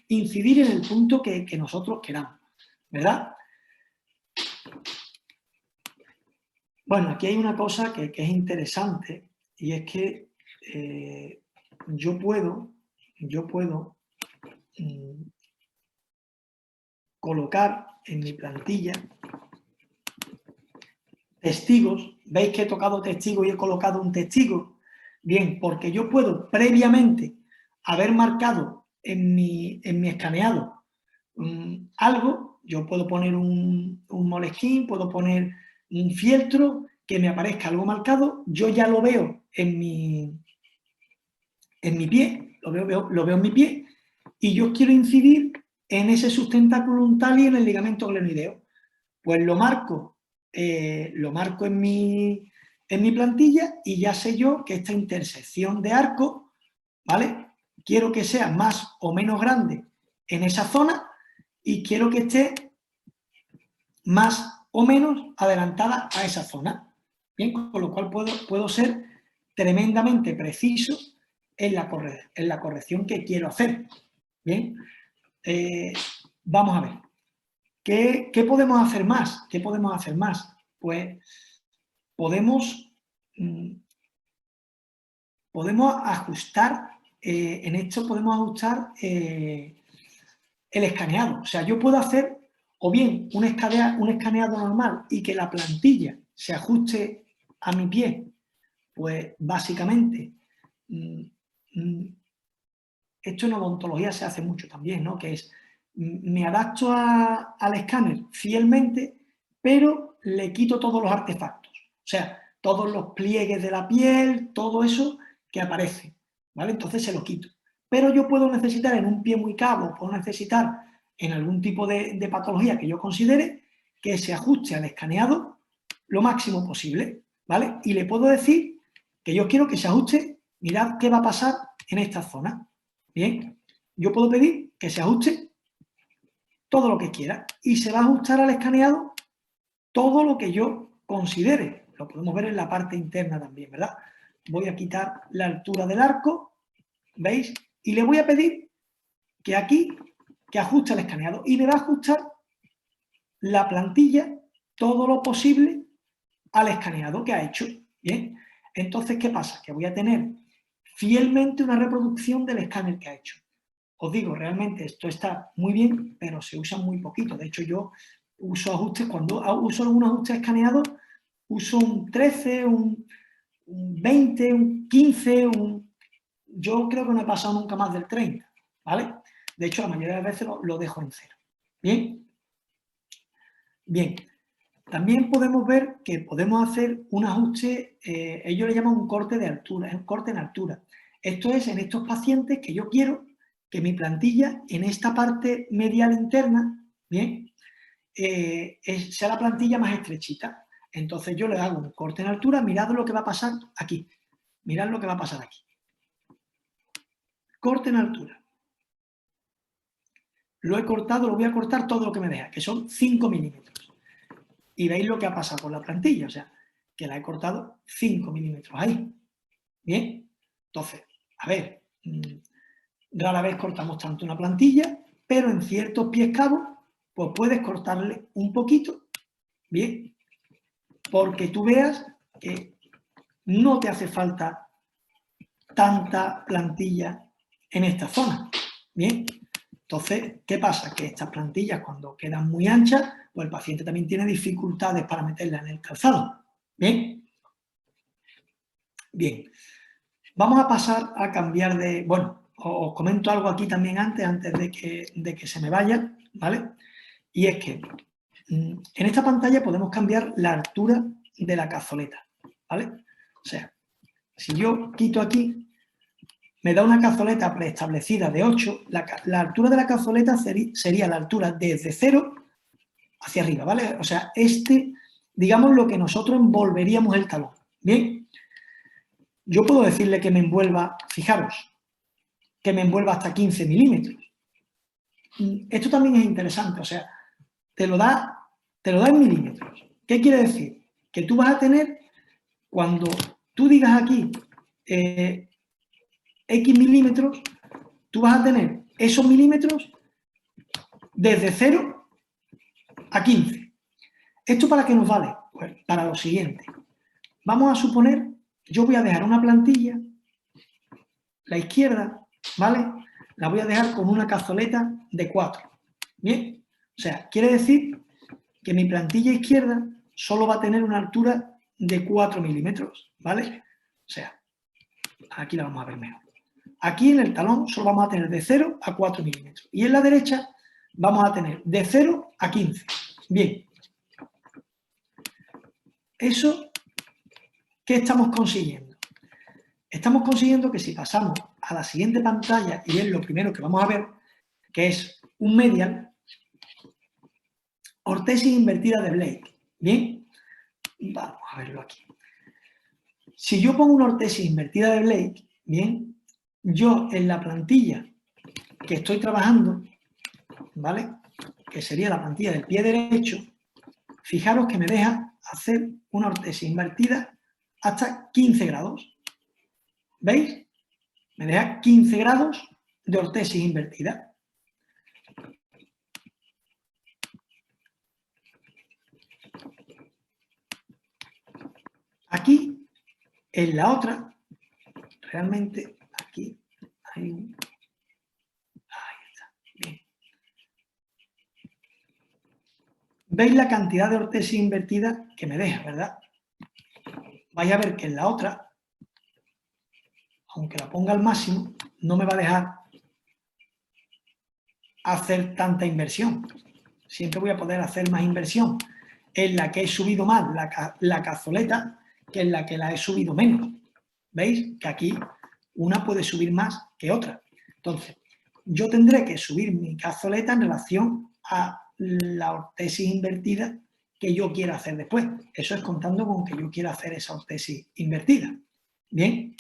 incidir en el punto que nosotros queramos, ¿verdad? Bueno, aquí hay una cosa que es interesante y es que yo puedo colocar en mi plantilla testigos. ¿Veis que he tocado testigo y he colocado un testigo? Bien, porque yo puedo previamente haber marcado en mi escaneado algo. Yo puedo poner un Moleskine, puedo poner un fieltro, que me aparezca algo marcado, yo ya lo veo en mi pie, lo veo en mi pie, y yo quiero incidir en ese sustentaculum talis en el ligamento glenoideo. Pues lo marco en mi plantilla y ya sé yo que esta intersección de arco, ¿vale? Quiero que sea más o menos grande en esa zona y quiero que esté más o menos adelantada a esa zona. Bien, con lo cual puedo ser tremendamente preciso en la corrección que quiero hacer. Bien, vamos a ver. ¿Qué podemos hacer más? ¿Qué podemos hacer más? Pues podemos ajustar, en esto podemos ajustar el escaneado. O sea, yo puedo hacer o bien un escaneado normal y que la plantilla se ajuste a mi pie, pues básicamente, esto en odontología se hace mucho también, ¿no? Que es, me adapto al escáner fielmente, pero le quito todos los artefactos. O sea, todos los pliegues de la piel, todo eso que aparece, ¿vale? Entonces se lo quito. Pero yo puedo necesitar en un pie muy cabo, puedo necesitar en algún tipo de patología que yo considere que se ajuste al escaneado lo máximo posible, ¿vale? Y le puedo decir que yo quiero que se ajuste, mirad qué va a pasar en esta zona. Bien, yo puedo pedir que se ajuste todo lo que quiera y se va a ajustar al escaneado todo lo que yo considere. Lo podemos ver en la parte interna también, ¿verdad? Voy a quitar la altura del arco, ¿veis? Y le voy a pedir que aquí, que ajuste el escaneado y me va a ajustar la plantilla todo lo posible al escaneado que ha hecho. Bien, entonces, ¿qué pasa? Que voy a tener fielmente una reproducción del escáner que ha hecho. Os digo, realmente esto está muy bien, pero se usa muy poquito. De hecho, yo uso ajustes, cuando uso un ajuste escaneado, uso un 13, un 20, un 15, yo creo que no he pasado nunca más del 30, ¿vale? De hecho, la mayoría de veces lo dejo en 0. ¿Bien? Bien. También podemos ver que podemos hacer un ajuste, ellos le llaman un corte de altura, es un corte en altura. Esto es en estos pacientes que yo quiero que mi plantilla en esta parte medial interna, bien, sea la plantilla más estrechita. Entonces yo le hago un corte en altura, mirad lo que va a pasar aquí. Mirad lo que va a pasar aquí. Corte en altura. Lo he cortado, lo voy a cortar todo lo que me deja, que son 5 milímetros. Y veis lo que ha pasado con la plantilla, o sea, que la he cortado 5 milímetros ahí. Bien, entonces, a ver, rara vez cortamos tanto una plantilla, pero en ciertos pies cabos, pues puedes cortarle un poquito, bien, porque tú veas que no te hace falta tanta plantilla en esta zona, bien. Entonces, ¿qué pasa? Que estas plantillas cuando quedan muy anchas, pues el paciente también tiene dificultades para meterla en el calzado, bien. Bien, vamos a pasar a cambiar de, bueno, os comento algo aquí también antes de que se me vaya, ¿vale? Y es que en esta pantalla podemos cambiar la altura de la cazoleta, ¿vale? O sea, si yo quito aquí, me da una cazoleta preestablecida de 8, la altura de la cazoleta sería la altura desde 0 hacia arriba, ¿vale? O sea, digamos lo que nosotros envolveríamos el talón, ¿bien? Yo puedo decirle que me envuelva, fijaros, que me envuelva hasta 15 milímetros. Esto también es interesante, o sea, te lo da en milímetros. ¿Qué quiere decir? Que tú vas a tener, cuando tú digas aquí X milímetros, tú vas a tener esos milímetros desde 0 a 15. ¿Esto para qué nos vale? Pues para lo siguiente. Vamos a suponer, yo voy a dejar una plantilla, la izquierda, ¿vale? La voy a dejar con una cazoleta de 4. ¿Bien? O sea, quiere decir que mi plantilla izquierda solo va a tener una altura de 4 milímetros, ¿vale? O sea, aquí la vamos a ver mejor. Aquí en el talón solo vamos a tener de 0 a 4 milímetros. Y en la derecha vamos a tener de 0 a 15. Bien. Eso, ¿qué estamos consiguiendo? Estamos consiguiendo que si pasamos a la siguiente pantalla, y es lo primero que vamos a ver, que es un medial, ortesis invertida de Blake. Bien, vamos a verlo aquí. Si yo pongo una ortesis invertida de Blake, bien, yo en la plantilla que estoy trabajando, ¿vale? Que sería la plantilla del pie derecho, fijaros que me deja hacer una ortesis invertida hasta 15 grados. ¿Veis? Me deja 15 grados de ortesis invertida. Aquí, en la otra, realmente aquí hay un... Ahí está, bien. ¿Veis la cantidad de ortesis invertida que me deja, verdad? Vais a ver que en la otra, aunque la ponga al máximo, no me va a dejar hacer tanta inversión. Siempre voy a poder hacer más inversión en la que he subido más la cazoleta que en la que la he subido menos. ¿Veis? Que aquí una puede subir más que otra. Entonces, yo tendré que subir mi cazoleta en relación a la ortesis invertida que yo quiera hacer después. Eso es contando con que yo quiera hacer esa ortesis invertida. Bien,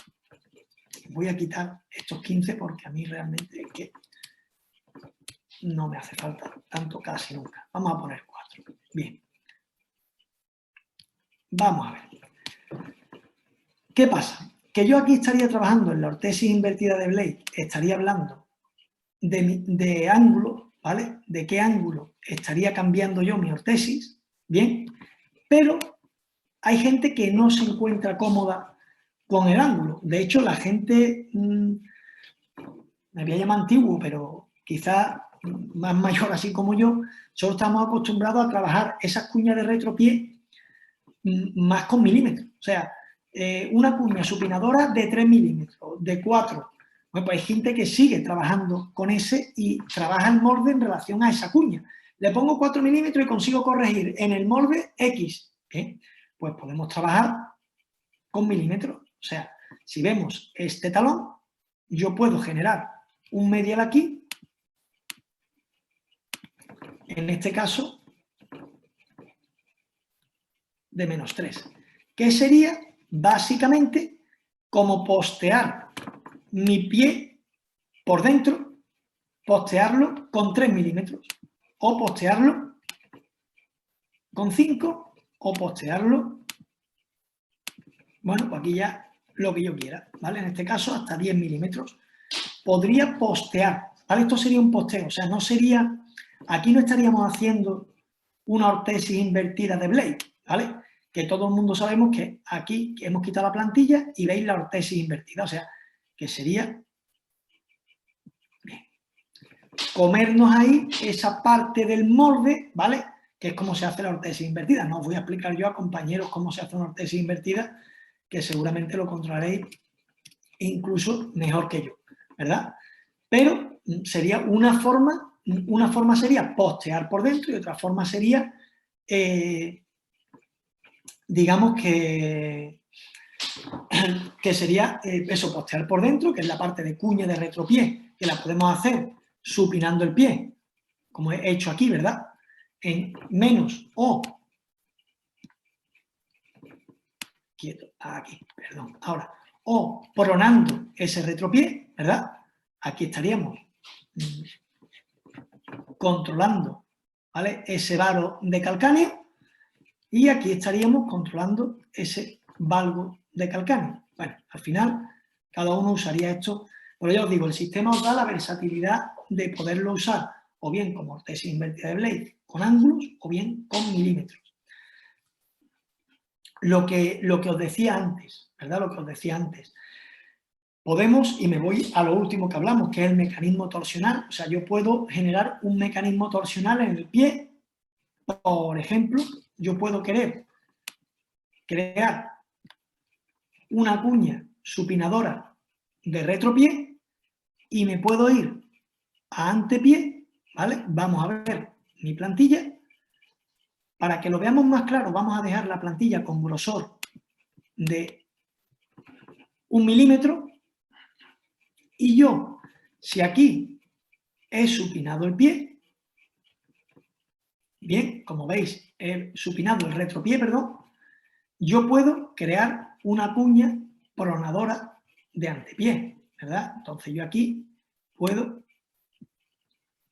voy a quitar estos 15 porque a mí realmente es que no me hace falta tanto casi nunca. Vamos a poner 4. Bien. Vamos a ver. ¿Qué pasa? Que yo aquí estaría trabajando en la ortesis invertida de Blake, estaría hablando de ángulo, ¿vale? De qué ángulo estaría cambiando yo mi ortesis, ¿bien? Pero hay gente que no se encuentra cómoda con el ángulo. De hecho, la gente, me voy a llamar antiguo, pero quizás más mayor así como yo, solo estamos acostumbrados a trabajar esas cuñas de retropié más con milímetros. O sea, una cuña supinadora de 3 milímetros, de 4. Bueno, pues hay gente que sigue trabajando con ese y trabaja el molde en relación a esa cuña. Le pongo 4 milímetros y consigo corregir en el molde X. Pues podemos trabajar con milímetros. O sea, si vemos este talón, yo puedo generar un medial aquí, en este caso, de -3, que sería básicamente como postear mi pie por dentro, postearlo con 3 milímetros, o postearlo con 5, o postearlo, bueno, pues aquí ya lo que yo quiera, ¿vale? En este caso hasta 10 milímetros. Podría postear, ¿vale? Esto sería un posteo, o sea, no sería, aquí no estaríamos haciendo una ortesis invertida de Blake, ¿vale? Que todo el mundo sabemos que aquí hemos quitado la plantilla y veis la ortesis invertida, o sea, que sería bien, comernos ahí esa parte del molde, ¿vale? Que es como se hace la ortesis invertida. No os voy a explicar yo a compañeros cómo se hace una ortesis invertida, que seguramente lo controlaréis incluso mejor que yo, ¿verdad? Pero sería una forma sería postear por dentro y otra forma sería, digamos que sería eso, postear por dentro, que es la parte de cuña de retropié, que la podemos hacer supinando el pie, como he hecho aquí, ¿verdad? En menos o, quieto, aquí, perdón, ahora, o pronando ese retropié, ¿verdad? Aquí estaríamos controlando, ¿vale? Ese varo de calcáneo y aquí estaríamos controlando ese valgo de calcáneo. Bueno, al final cada uno usaría esto, pero ya os digo, el sistema os da la versatilidad de poderlo usar o bien como ortesis invertida de Blake con ángulos o bien con milímetros. Lo que os decía antes, ¿verdad? Lo que os decía antes. Podemos, y me voy a lo último que hablamos, que es el mecanismo torsional. O sea, yo puedo generar un mecanismo torsional en el pie. Por ejemplo, yo puedo querer crear una cuña supinadora de retropié y me puedo ir a antepié, ¿vale? Vamos a ver mi plantilla. Para que lo veamos más claro, vamos a dejar la plantilla con grosor de 1 milímetro y yo, si aquí he supinado el pie, bien, como veis, he supinado el retropié, perdón, yo puedo crear una cuña pronadora de antepié, ¿verdad? Entonces yo aquí puedo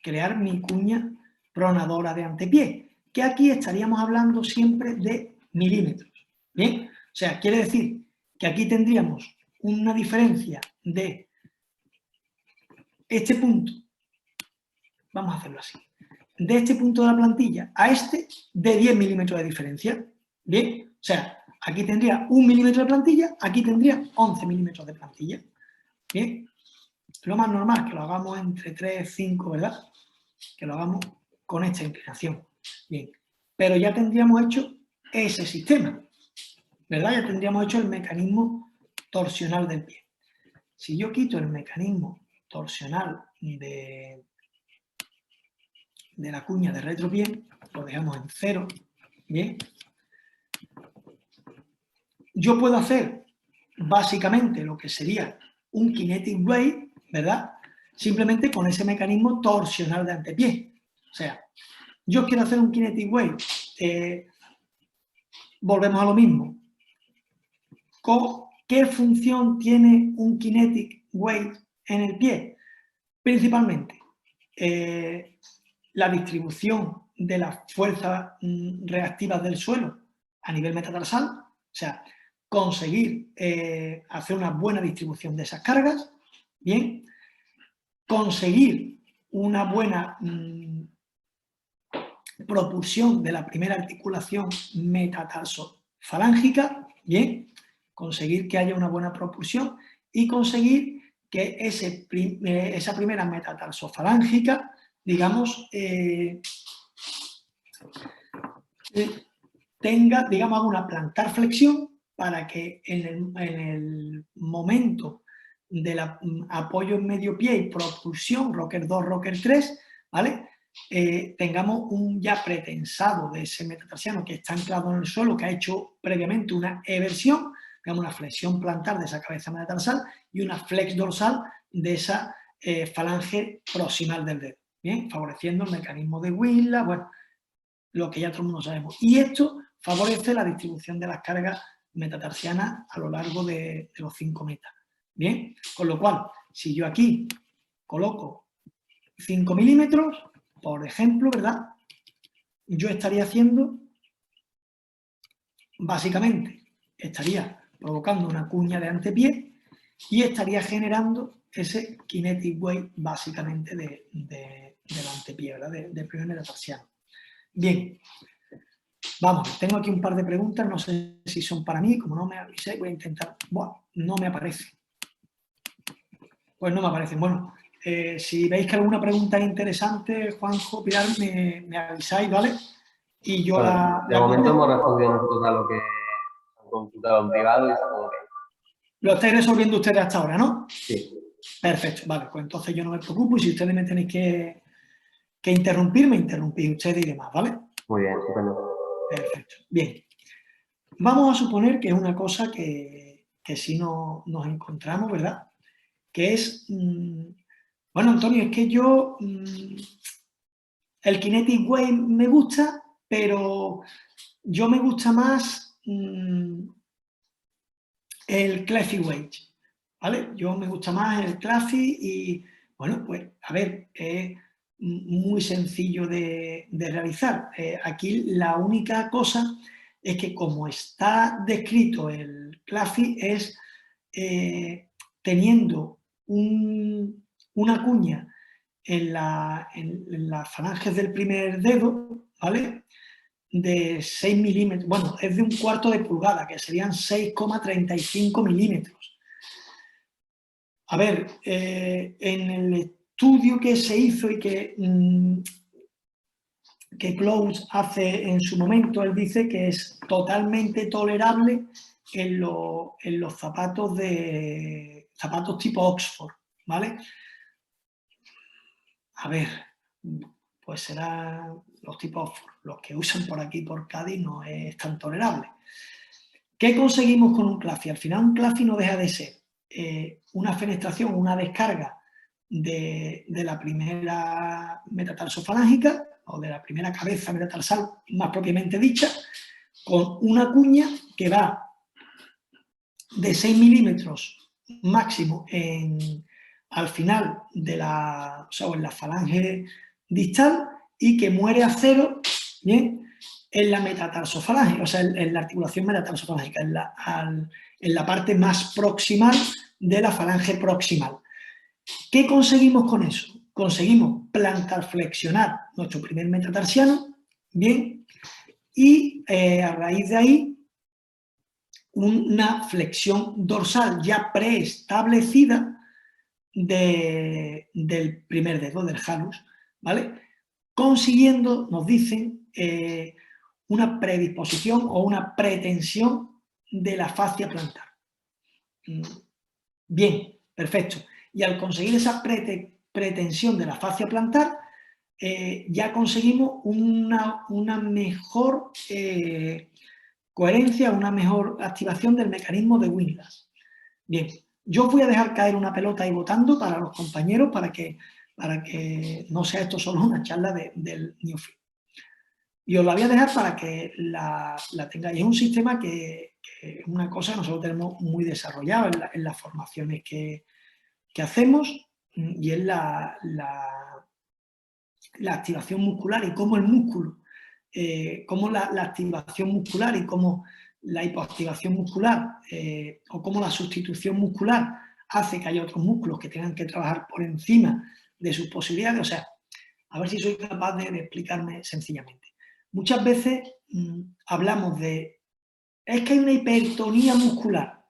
crear mi cuña pronadora de antepié, que aquí estaríamos hablando siempre de milímetros. Bien, o sea, quiere decir que aquí tendríamos una diferencia de este punto, vamos a hacerlo así, de este punto de la plantilla a este de 10 milímetros de diferencia. Bien, o sea, aquí tendría 1 milímetro de plantilla, aquí tendría 11 milímetros de plantilla. Bien, lo más normal que lo hagamos entre 3 y 5, ¿verdad? Que lo hagamos con esta inclinación. Bien, pero ya tendríamos hecho ese sistema, ¿verdad? Ya tendríamos hecho el mecanismo torsional del pie. Si yo quito el mecanismo torsional de la cuña de retropié, lo dejamos en 0, ¿bien? Yo puedo hacer básicamente lo que sería un kinetic wave, ¿verdad? Simplemente con ese mecanismo torsional de antepié. O sea, yo quiero hacer un kinetic wave, volvemos a lo mismo. ¿Qué función tiene un kinetic wave en el pie? Principalmente, la distribución de las fuerzas reactivas del suelo a nivel metatarsal, o sea, conseguir hacer una buena distribución de esas cargas, bien, conseguir una buena propulsión de la primera articulación metatarso-falángica, bien, conseguir que haya una buena propulsión y conseguir que esa primera metatarso-falángica, digamos, tenga, digamos, una plantar flexión para que en el momento del apoyo en medio pie y propulsión, rocker 2, rocker 3, ¿vale? Tengamos un ya pretensado de ese metatarsiano que está anclado en el suelo, que ha hecho previamente una eversión, digamos una flexión plantar de esa cabeza metatarsal y una flex dorsal de esa falange proximal del dedo, ¿bien? Favoreciendo el mecanismo de Wheeler, bueno, lo que ya todo el mundo sabemos. Y esto favorece la distribución de las cargas metatarsianas a lo largo de los 5 metas. Bien, con lo cual, si yo aquí coloco 5 milímetros, por ejemplo, ¿verdad? Yo estaría haciendo, básicamente, estaría provocando una cuña de antepié y estaría generando ese kinetic wave, básicamente, del antepié, ¿verdad? Del primer metatarsiano. Bien, vamos, tengo aquí un par de preguntas, no sé si son para mí, como no me avisé, voy a intentar, bueno, no me aparece. Pues no me aparecen, bueno. Si veis que alguna pregunta es interesante, Juanjo, Pilar, me avisáis, ¿vale? Y yo bueno, de momento hemos respondido nosotros a lo que han consultado en privado y está todo bien. Lo estáis resolviendo ustedes hasta ahora, ¿no? Sí. Perfecto, vale, pues entonces yo no me preocupo y si ustedes me tenéis que interrumpir, me interrumpís ustedes y demás, ¿vale? Muy bien, estupendo. Perfecto, bien. Vamos a suponer que es una cosa que sí nos encontramos, ¿verdad? Que es... bueno, Antonio, es que yo, el Kinetic Wave me gusta, pero yo me gusta más el Cleffy Wave, ¿vale? Yo me gusta más el Cleffy y, bueno, pues, a ver, es muy sencillo de realizar. Aquí la única cosa es que como está descrito el Cleffy es teniendo una cuña en las falanges del primer dedo, ¿vale? De 6 milímetros, bueno, es de 1/4 de pulgada, que serían 6,35 milímetros. A ver, en el estudio que se hizo y que Close hace en su momento, él dice que es totalmente tolerable en los zapatos tipo Oxford, ¿vale? A ver, pues serán los tipos, los que usan por aquí, por Cádiz, no es tan tolerable. ¿Qué conseguimos con un Cleffy? Al final un Cleffy no deja de ser una fenestración, una descarga de la primera metatarsofalágica o de la primera cabeza metatarsal más propiamente dicha, con una cuña que va de 6 milímetros máximo al final de en la falange distal y que muere a 0, ¿bien? en la metatarsofalange, o sea, en la articulación metatarsofalágica, en la parte más proximal de la falange proximal. ¿Qué conseguimos con eso? Conseguimos plantarflexionar nuestro primer metatarsiano, bien, y a raíz de ahí una flexión dorsal ya preestablecida del primer dedo, del halus, ¿vale? Consiguiendo, nos dicen, una predisposición o una pretensión de la fascia plantar. Bien, perfecto. Y al conseguir esa pretensión de la fascia plantar, ya conseguimos una mejor coherencia, una mejor activación del mecanismo de Windlass. Bien, yo os voy a dejar caer una pelota ahí votando para los compañeros para que no sea esto solo una charla del Newfield. Y os la voy a dejar para que la tengáis. Es un sistema que es una cosa que nosotros tenemos muy desarrollado en las formaciones que hacemos, y es la activación muscular y cómo el músculo, cómo la activación muscular y cómo la hipoactivación muscular o cómo la sustitución muscular hace que haya otros músculos que tengan que trabajar por encima de sus posibilidades. O sea, a ver si soy capaz de explicarme sencillamente. Muchas veces hablamos de, es que hay una hipertonía muscular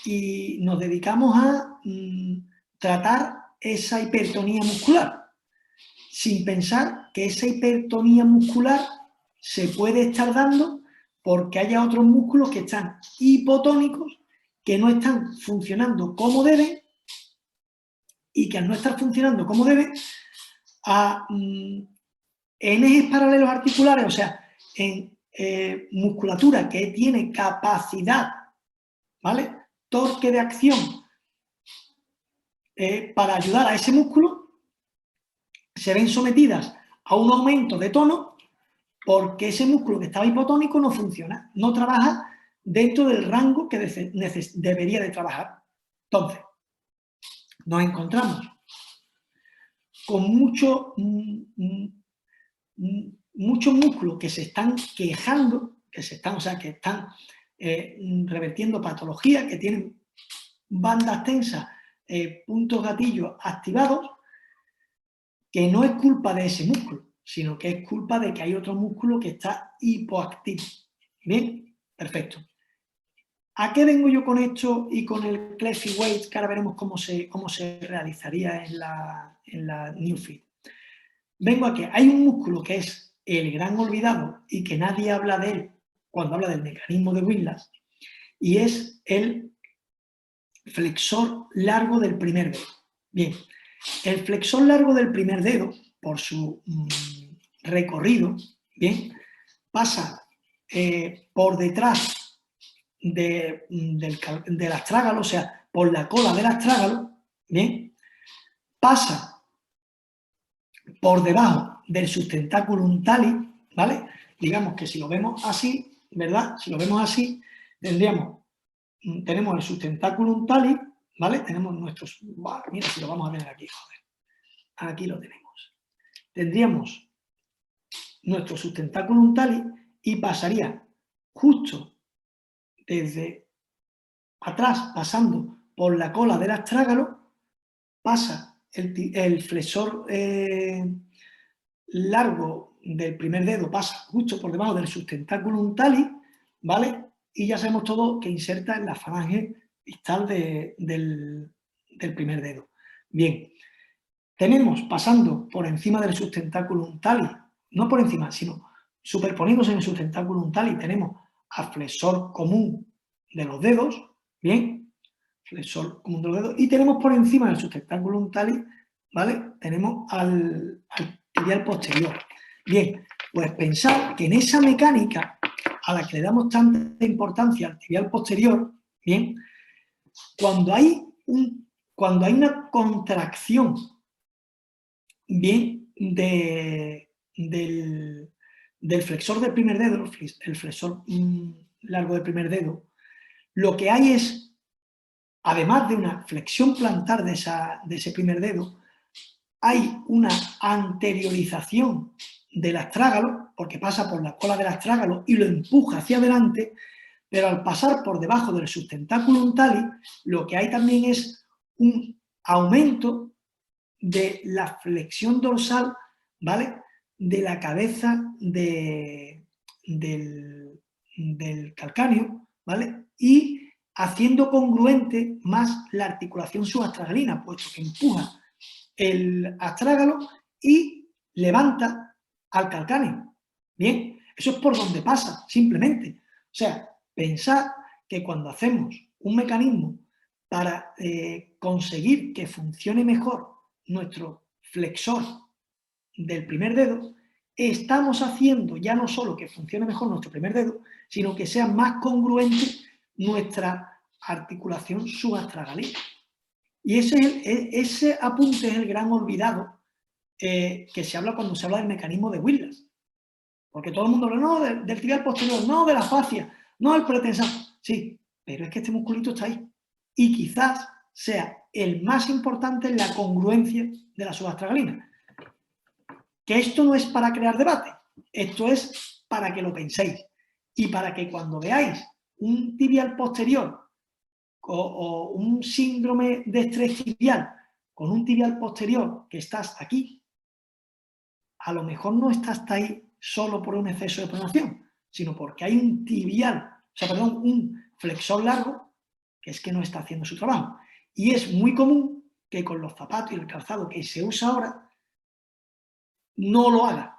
y nos dedicamos a tratar esa hipertonía muscular, sin pensar que esa hipertonía muscular se puede estar dando porque haya otros músculos que están hipotónicos, que no están funcionando como deben, y que al no estar funcionando como deben, en ejes paralelos articulares, o sea, en musculatura que tiene capacidad, ¿vale?, torque de acción para ayudar a ese músculo, se ven sometidas a un aumento de tono porque ese músculo que estaba hipotónico no funciona, no trabaja dentro del rango que debería de trabajar. Entonces, nos encontramos con muchos músculos que se están quejando, que están revertiendo patologías, que tienen bandas tensas, puntos gatillos activados, que no es culpa de ese músculo, sino que es culpa de que hay otro músculo que está hipoactivo. Bien, perfecto. ¿A qué vengo yo con esto y con el Cleffy Weight, que ahora veremos cómo se realizaría en la Newfield? Vengo a que hay un músculo que es el gran olvidado y que nadie habla de él cuando habla del mecanismo de Windlass, y es el flexor largo del primer dedo. Bien, el flexor largo del primer dedo, por su recorrido, bien, pasa por detrás del astrágalo, o sea, por la cola del astrágalo, bien, pasa por debajo del sustentáculum tali, ¿vale? Digamos que si lo vemos así, ¿verdad? Si lo vemos así, tenemos el sustentáculum tali, ¿vale? Tenemos nuestros... Mira, si lo vamos a tener aquí, joder. Aquí lo tenemos. Tendríamos nuestro sustentáculum tali y pasaría justo desde atrás, pasando por la cola del astrágalo, pasa el flexor largo del primer dedo, pasa justo por debajo del sustentáculum tali, ¿vale? Y ya sabemos todo que inserta en la falange distal del primer dedo. Bien, tenemos pasando por encima del sustentáculum tali, no por encima, sino superponiéndose en el sustentáculum tali, tenemos al flexor común de los dedos, bien, flexor común de los dedos, y tenemos por encima del sustentáculum tali, ¿vale? Tenemos al tibial posterior. Bien, pues pensad que en esa mecánica a la que le damos tanta importancia al tibial posterior, bien, cuando hay una contracción, bien, del flexor del primer dedo, el flexor largo del primer dedo, lo que hay es, además de una flexión plantar de ese primer dedo, hay una anteriorización del astrágalo, porque pasa por la cola del astrágalo y lo empuja hacia adelante, pero al pasar por debajo del sustentaculum tali, lo que hay también es un aumento de la flexión dorsal, ¿vale?, de la cabeza del calcáneo, ¿vale?, y haciendo congruente más la articulación subastragalina, puesto que empuja el astrágalo y levanta al calcáneo. Bien, eso es por donde pasa, simplemente. O sea, pensad que cuando hacemos un mecanismo para conseguir que funcione mejor nuestro flexor del primer dedo, estamos haciendo ya no solo que funcione mejor nuestro primer dedo, sino que sea más congruente nuestra articulación subastragalina. Y ese apunte es el gran olvidado que se habla cuando se habla del mecanismo de Whitlas. Porque todo el mundo habla, no, del tibial posterior, no, de la fascia, no, del pretensor. Sí, pero es que este musculito está ahí. Y quizás sea el más importante en la congruencia de la subastragalina. Que esto no es para crear debate, esto es para que lo penséis. Y para que cuando veáis un tibial posterior o un síndrome de estrés tibial con un tibial posterior que estás aquí, a lo mejor no estás ahí solo por un exceso de pronación, sino porque hay un tibial, un flexor largo que es que no está haciendo su trabajo. Y es muy común que con los zapatos y el calzado que se usa ahora no lo haga.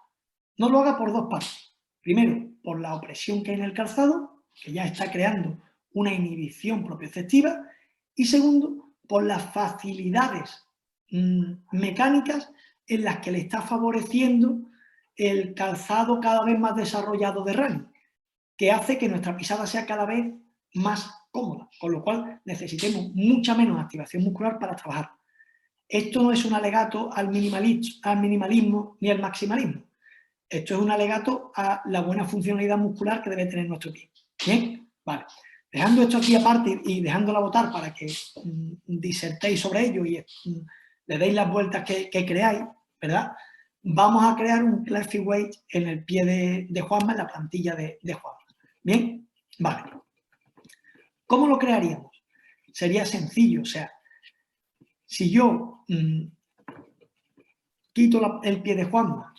No lo haga por dos partes. Primero, por la opresión que hay en el calzado, que ya está creando una inhibición propioceptiva, y segundo, por las facilidades mecánicas en las que le está favoreciendo el calzado cada vez más desarrollado de running, que hace que nuestra pisada sea cada vez más cómoda, con lo cual necesitemos mucha menos activación muscular para trabajar. Esto no es un alegato al minimalismo ni al maximalismo. Esto es un alegato a la buena funcionalidad muscular que debe tener nuestro pie. ¿Bien? Vale. Dejando esto aquí aparte y dejándola votar para que disertéis sobre ello y le deis las vueltas que creáis, ¿verdad? Vamos a crear un Cliffy Weight en el pie de Juanma, en la plantilla de Juanma. ¿Bien? Vale. ¿Cómo lo crearíamos? Sería sencillo, o sea, si yo quito el pie de Juanma,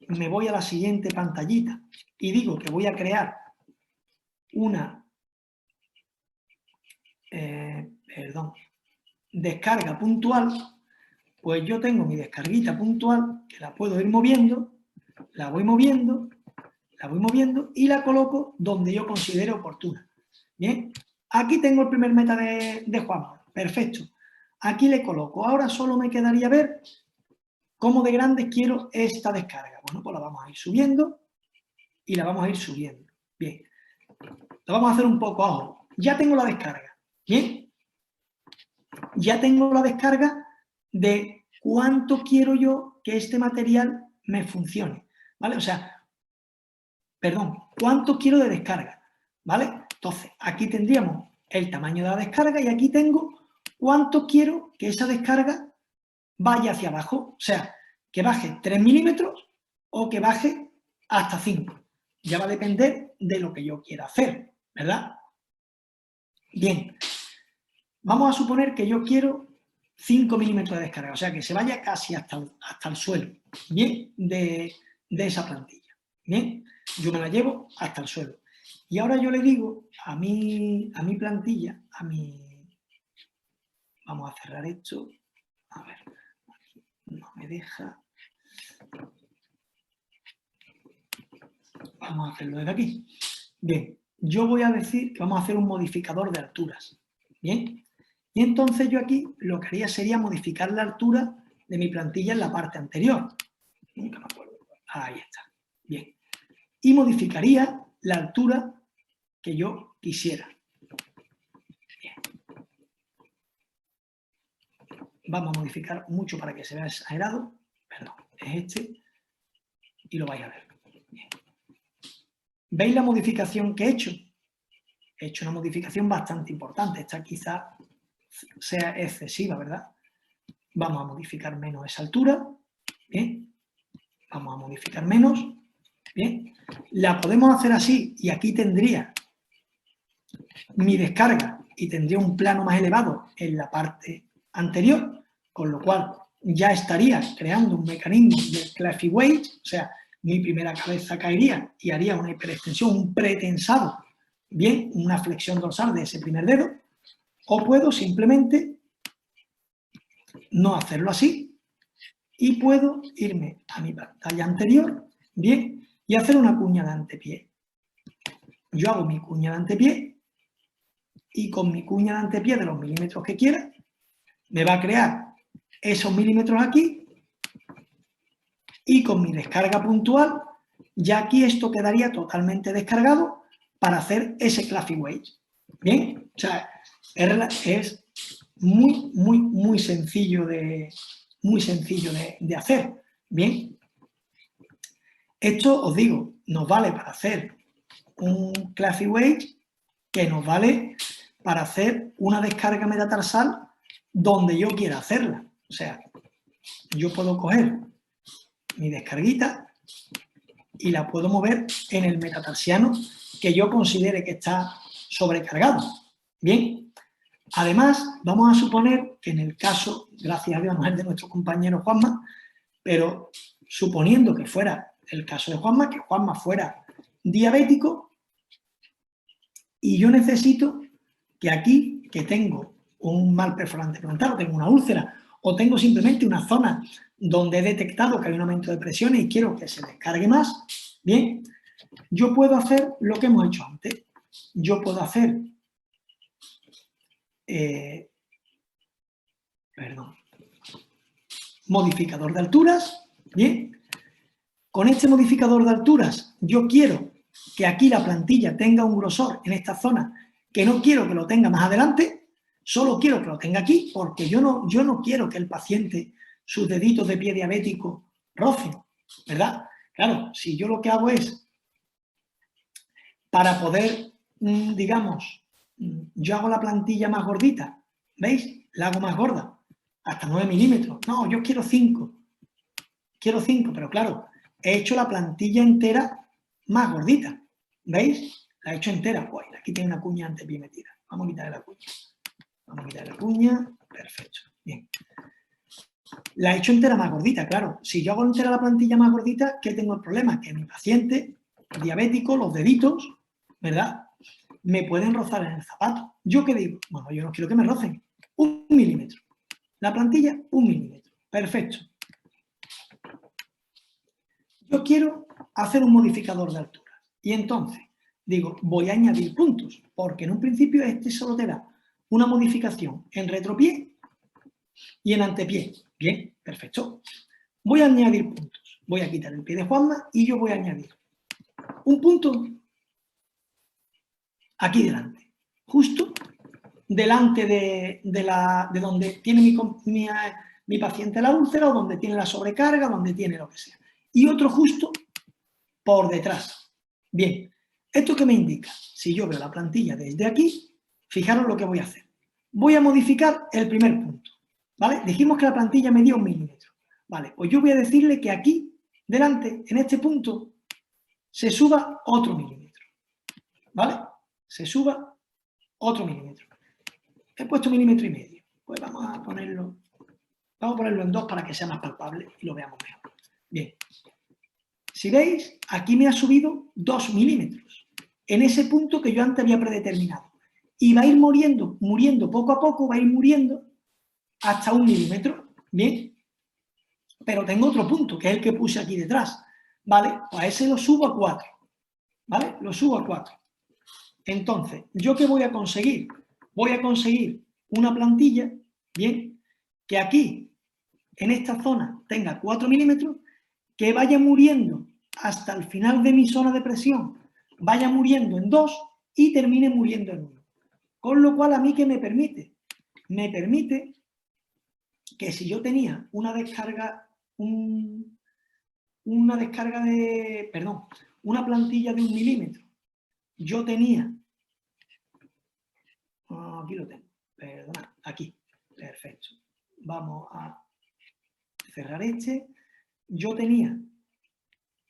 me voy a la siguiente pantallita y digo que voy a crear una descarga puntual, pues yo tengo mi descarguita puntual que la puedo ir moviendo, la voy moviendo y la coloco donde yo considero oportuna. Bien, aquí tengo el primer meta de Juanma, perfecto. Aquí le coloco, ahora solo me quedaría ver cómo de grande quiero esta descarga. Bueno, pues la vamos a ir subiendo y la vamos a ir subiendo. Bien, lo vamos a hacer un poco a ojo. Ya tengo la descarga, ¿bien? Ya tengo la descarga de cuánto quiero yo que este material me funcione, ¿vale? O sea, perdón, cuánto quiero de descarga, ¿vale? Entonces, aquí tendríamos el tamaño de la descarga y aquí tengo cuánto quiero que esa descarga vaya hacia abajo, o sea, que baje 3 milímetros o que baje hasta 5. Ya va a depender de lo que yo quiera hacer, ¿verdad? Bien, vamos a suponer que yo quiero 5 milímetros de descarga, o sea, que se vaya casi hasta el suelo, ¿bien? De esa plantilla, ¿bien? Yo me la llevo hasta el suelo. Y ahora yo le digo a mi plantilla, vamos a cerrar esto, a ver, no me deja. Vamos a hacerlo desde aquí. Bien, yo voy a decir que vamos a hacer un modificador de alturas. Bien, y entonces yo aquí lo que haría sería modificar la altura de mi plantilla en la parte anterior. Nunca me acuerdo. Ahí está. Bien. Y modificaría la altura que yo quisiera. Bien. Vamos a modificar mucho para que se vea exagerado. Perdón, es este. Y lo vais a ver. Bien. ¿Veis la modificación que he hecho? He hecho una modificación bastante importante. Esta quizá sea excesiva, ¿verdad? Vamos a modificar menos esa altura. Bien. vamos a modificar menos, bien, la podemos hacer así y aquí tendría mi descarga y tendría un plano más elevado en la parte anterior, con lo cual ya estaría creando un mecanismo de Claffy Weight, o sea, mi primera cabeza caería y haría una hiperextensión, un pretensado, bien, una flexión dorsal de ese primer dedo, o puedo simplemente no hacerlo así y puedo irme a mi pantalla anterior, bien, y hacer una cuña de antepié. Yo hago mi cuña de antepié y con mi cuña de antepié de los milímetros que quiera, me va a crear esos milímetros aquí y con mi descarga puntual, ya aquí esto quedaría totalmente descargado para hacer ese Claffy Weight. Bien, o sea, es muy sencillo de hacer. Bien, esto os digo, nos vale para hacer un Claffy Weight que nos vale para hacer una descarga metatarsal donde yo quiera hacerla. O sea, yo puedo coger mi descarguita y la puedo mover en el metatarsiano que yo considere que está sobrecargado. Bien, además, vamos a suponer que en el caso, gracias a Dios no es de nuestro compañero Juanma, pero suponiendo que fuera el caso de Juanma, que Juanma fuera diabético y yo necesito que aquí, que tengo un mal perforante frontal, o tengo una úlcera, o tengo simplemente una zona donde he detectado que hay un aumento de presiones y quiero que se descargue más, bien, yo puedo hacer lo que hemos hecho antes. Yo puedo hacer, modificador de alturas, bien. Con este modificador de alturas yo quiero que aquí la plantilla tenga un grosor en esta zona que no quiero que lo tenga más adelante, solo quiero que lo tenga aquí porque yo no quiero que el paciente sus deditos de pie diabético rocen, ¿verdad? Claro, si yo lo que hago es, para poder, digamos, yo hago la plantilla más gordita, ¿veis? La hago más gorda, hasta 9 milímetros. No, yo quiero 5. Quiero 5, pero claro, he hecho la plantilla entera más gordita. ¿Veis? La he hecho entera. Uy, aquí tiene una cuña antepié metida. Vamos a quitarle la cuña. Vamos a quitarle la cuña. Perfecto. Bien. La he hecho entera más gordita, claro. Si yo hago entera la plantilla más gordita, ¿qué tengo el problema? Que mi paciente diabético, los deditos, ¿verdad? Me pueden rozar en el zapato. ¿Yo qué digo? Bueno, yo no quiero que me rocen. 1 milímetro. La plantilla, 1 milímetro. Perfecto. Yo quiero hacer un modificador de altura. Y entonces, digo, voy a añadir puntos, porque en un principio este solo te da una modificación en retropié y en antepié. Bien, perfecto. Voy a añadir puntos. Voy a quitar el pie de Juanma y yo voy a añadir un punto aquí delante, justo delante de donde tiene mi paciente la úlcera o donde tiene la sobrecarga, donde tiene lo que sea. Y otro justo por detrás. Bien, ¿esto qué me indica? Si yo veo la plantilla desde aquí, fijaros lo que voy a hacer. Voy a modificar el primer punto, ¿vale? Dijimos que la plantilla medía 1 milímetro. Vale, pues yo voy a decirle que aquí, delante, en este punto, se suba otro milímetro, ¿vale? Se suba otro milímetro. He puesto 1,5 milímetros. Pues vamos a ponerlo en 2 para que sea más palpable y lo veamos mejor. Bien. Si veis, aquí me ha subido 2 milímetros, en ese punto que yo antes había predeterminado. Y va a ir muriendo poco a poco, va a ir muriendo hasta 1 milímetro, ¿bien? Pero tengo otro punto, que es el que puse aquí detrás, ¿vale? Pues a ese lo subo a 4, ¿vale? Lo subo a 4. Entonces, ¿yo qué voy a conseguir? Voy a conseguir una plantilla, ¿bien? Que aquí, en esta zona, tenga 4 milímetros, que vaya muriendo hasta el final de mi zona de presión, vaya muriendo en 2 y termine muriendo en 1. Con lo cual, ¿a mí qué me permite? Me permite que si yo tenía una descarga una plantilla de 1 milímetro, yo tenía, aquí lo tengo, perdona, aquí, perfecto. Vamos a cerrar este. Yo tenía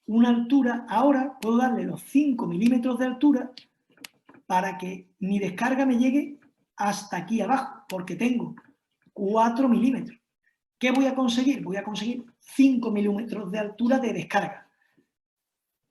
una altura, ahora puedo darle los 5 milímetros de altura para que mi descarga me llegue hasta aquí abajo, porque tengo 4 milímetros. ¿Qué voy a conseguir? Voy a conseguir 5 milímetros de altura de descarga.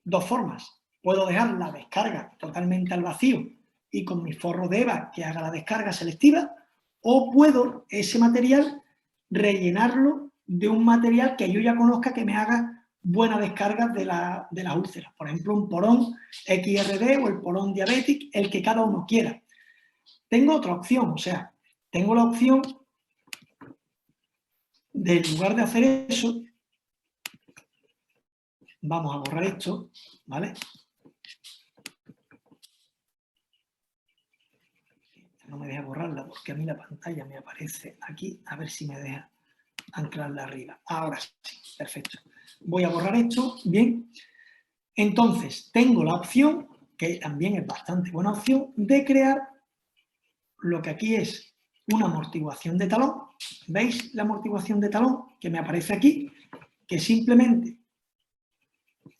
Dos formas. Puedo dejar la descarga totalmente al vacío y con mi forro de EVA que haga la descarga selectiva, o puedo ese material rellenarlo de un material que yo ya conozca que me haga buena descarga de las úlceras. Por ejemplo, un porón XRD o el porón Diabetic, el que cada uno quiera. Tengo otra opción, o sea, tengo la opción de, en lugar de hacer eso, vamos a borrar esto, ¿vale? No me deja borrarla porque a mí la pantalla me aparece aquí, a ver si me deja anclarla arriba. Ahora sí, perfecto. Voy a borrar esto, bien. Entonces, tengo la opción, que también es bastante buena opción, de crear lo que aquí es una amortiguación de talón. ¿Veis la amortiguación de talón que me aparece aquí? Que simplemente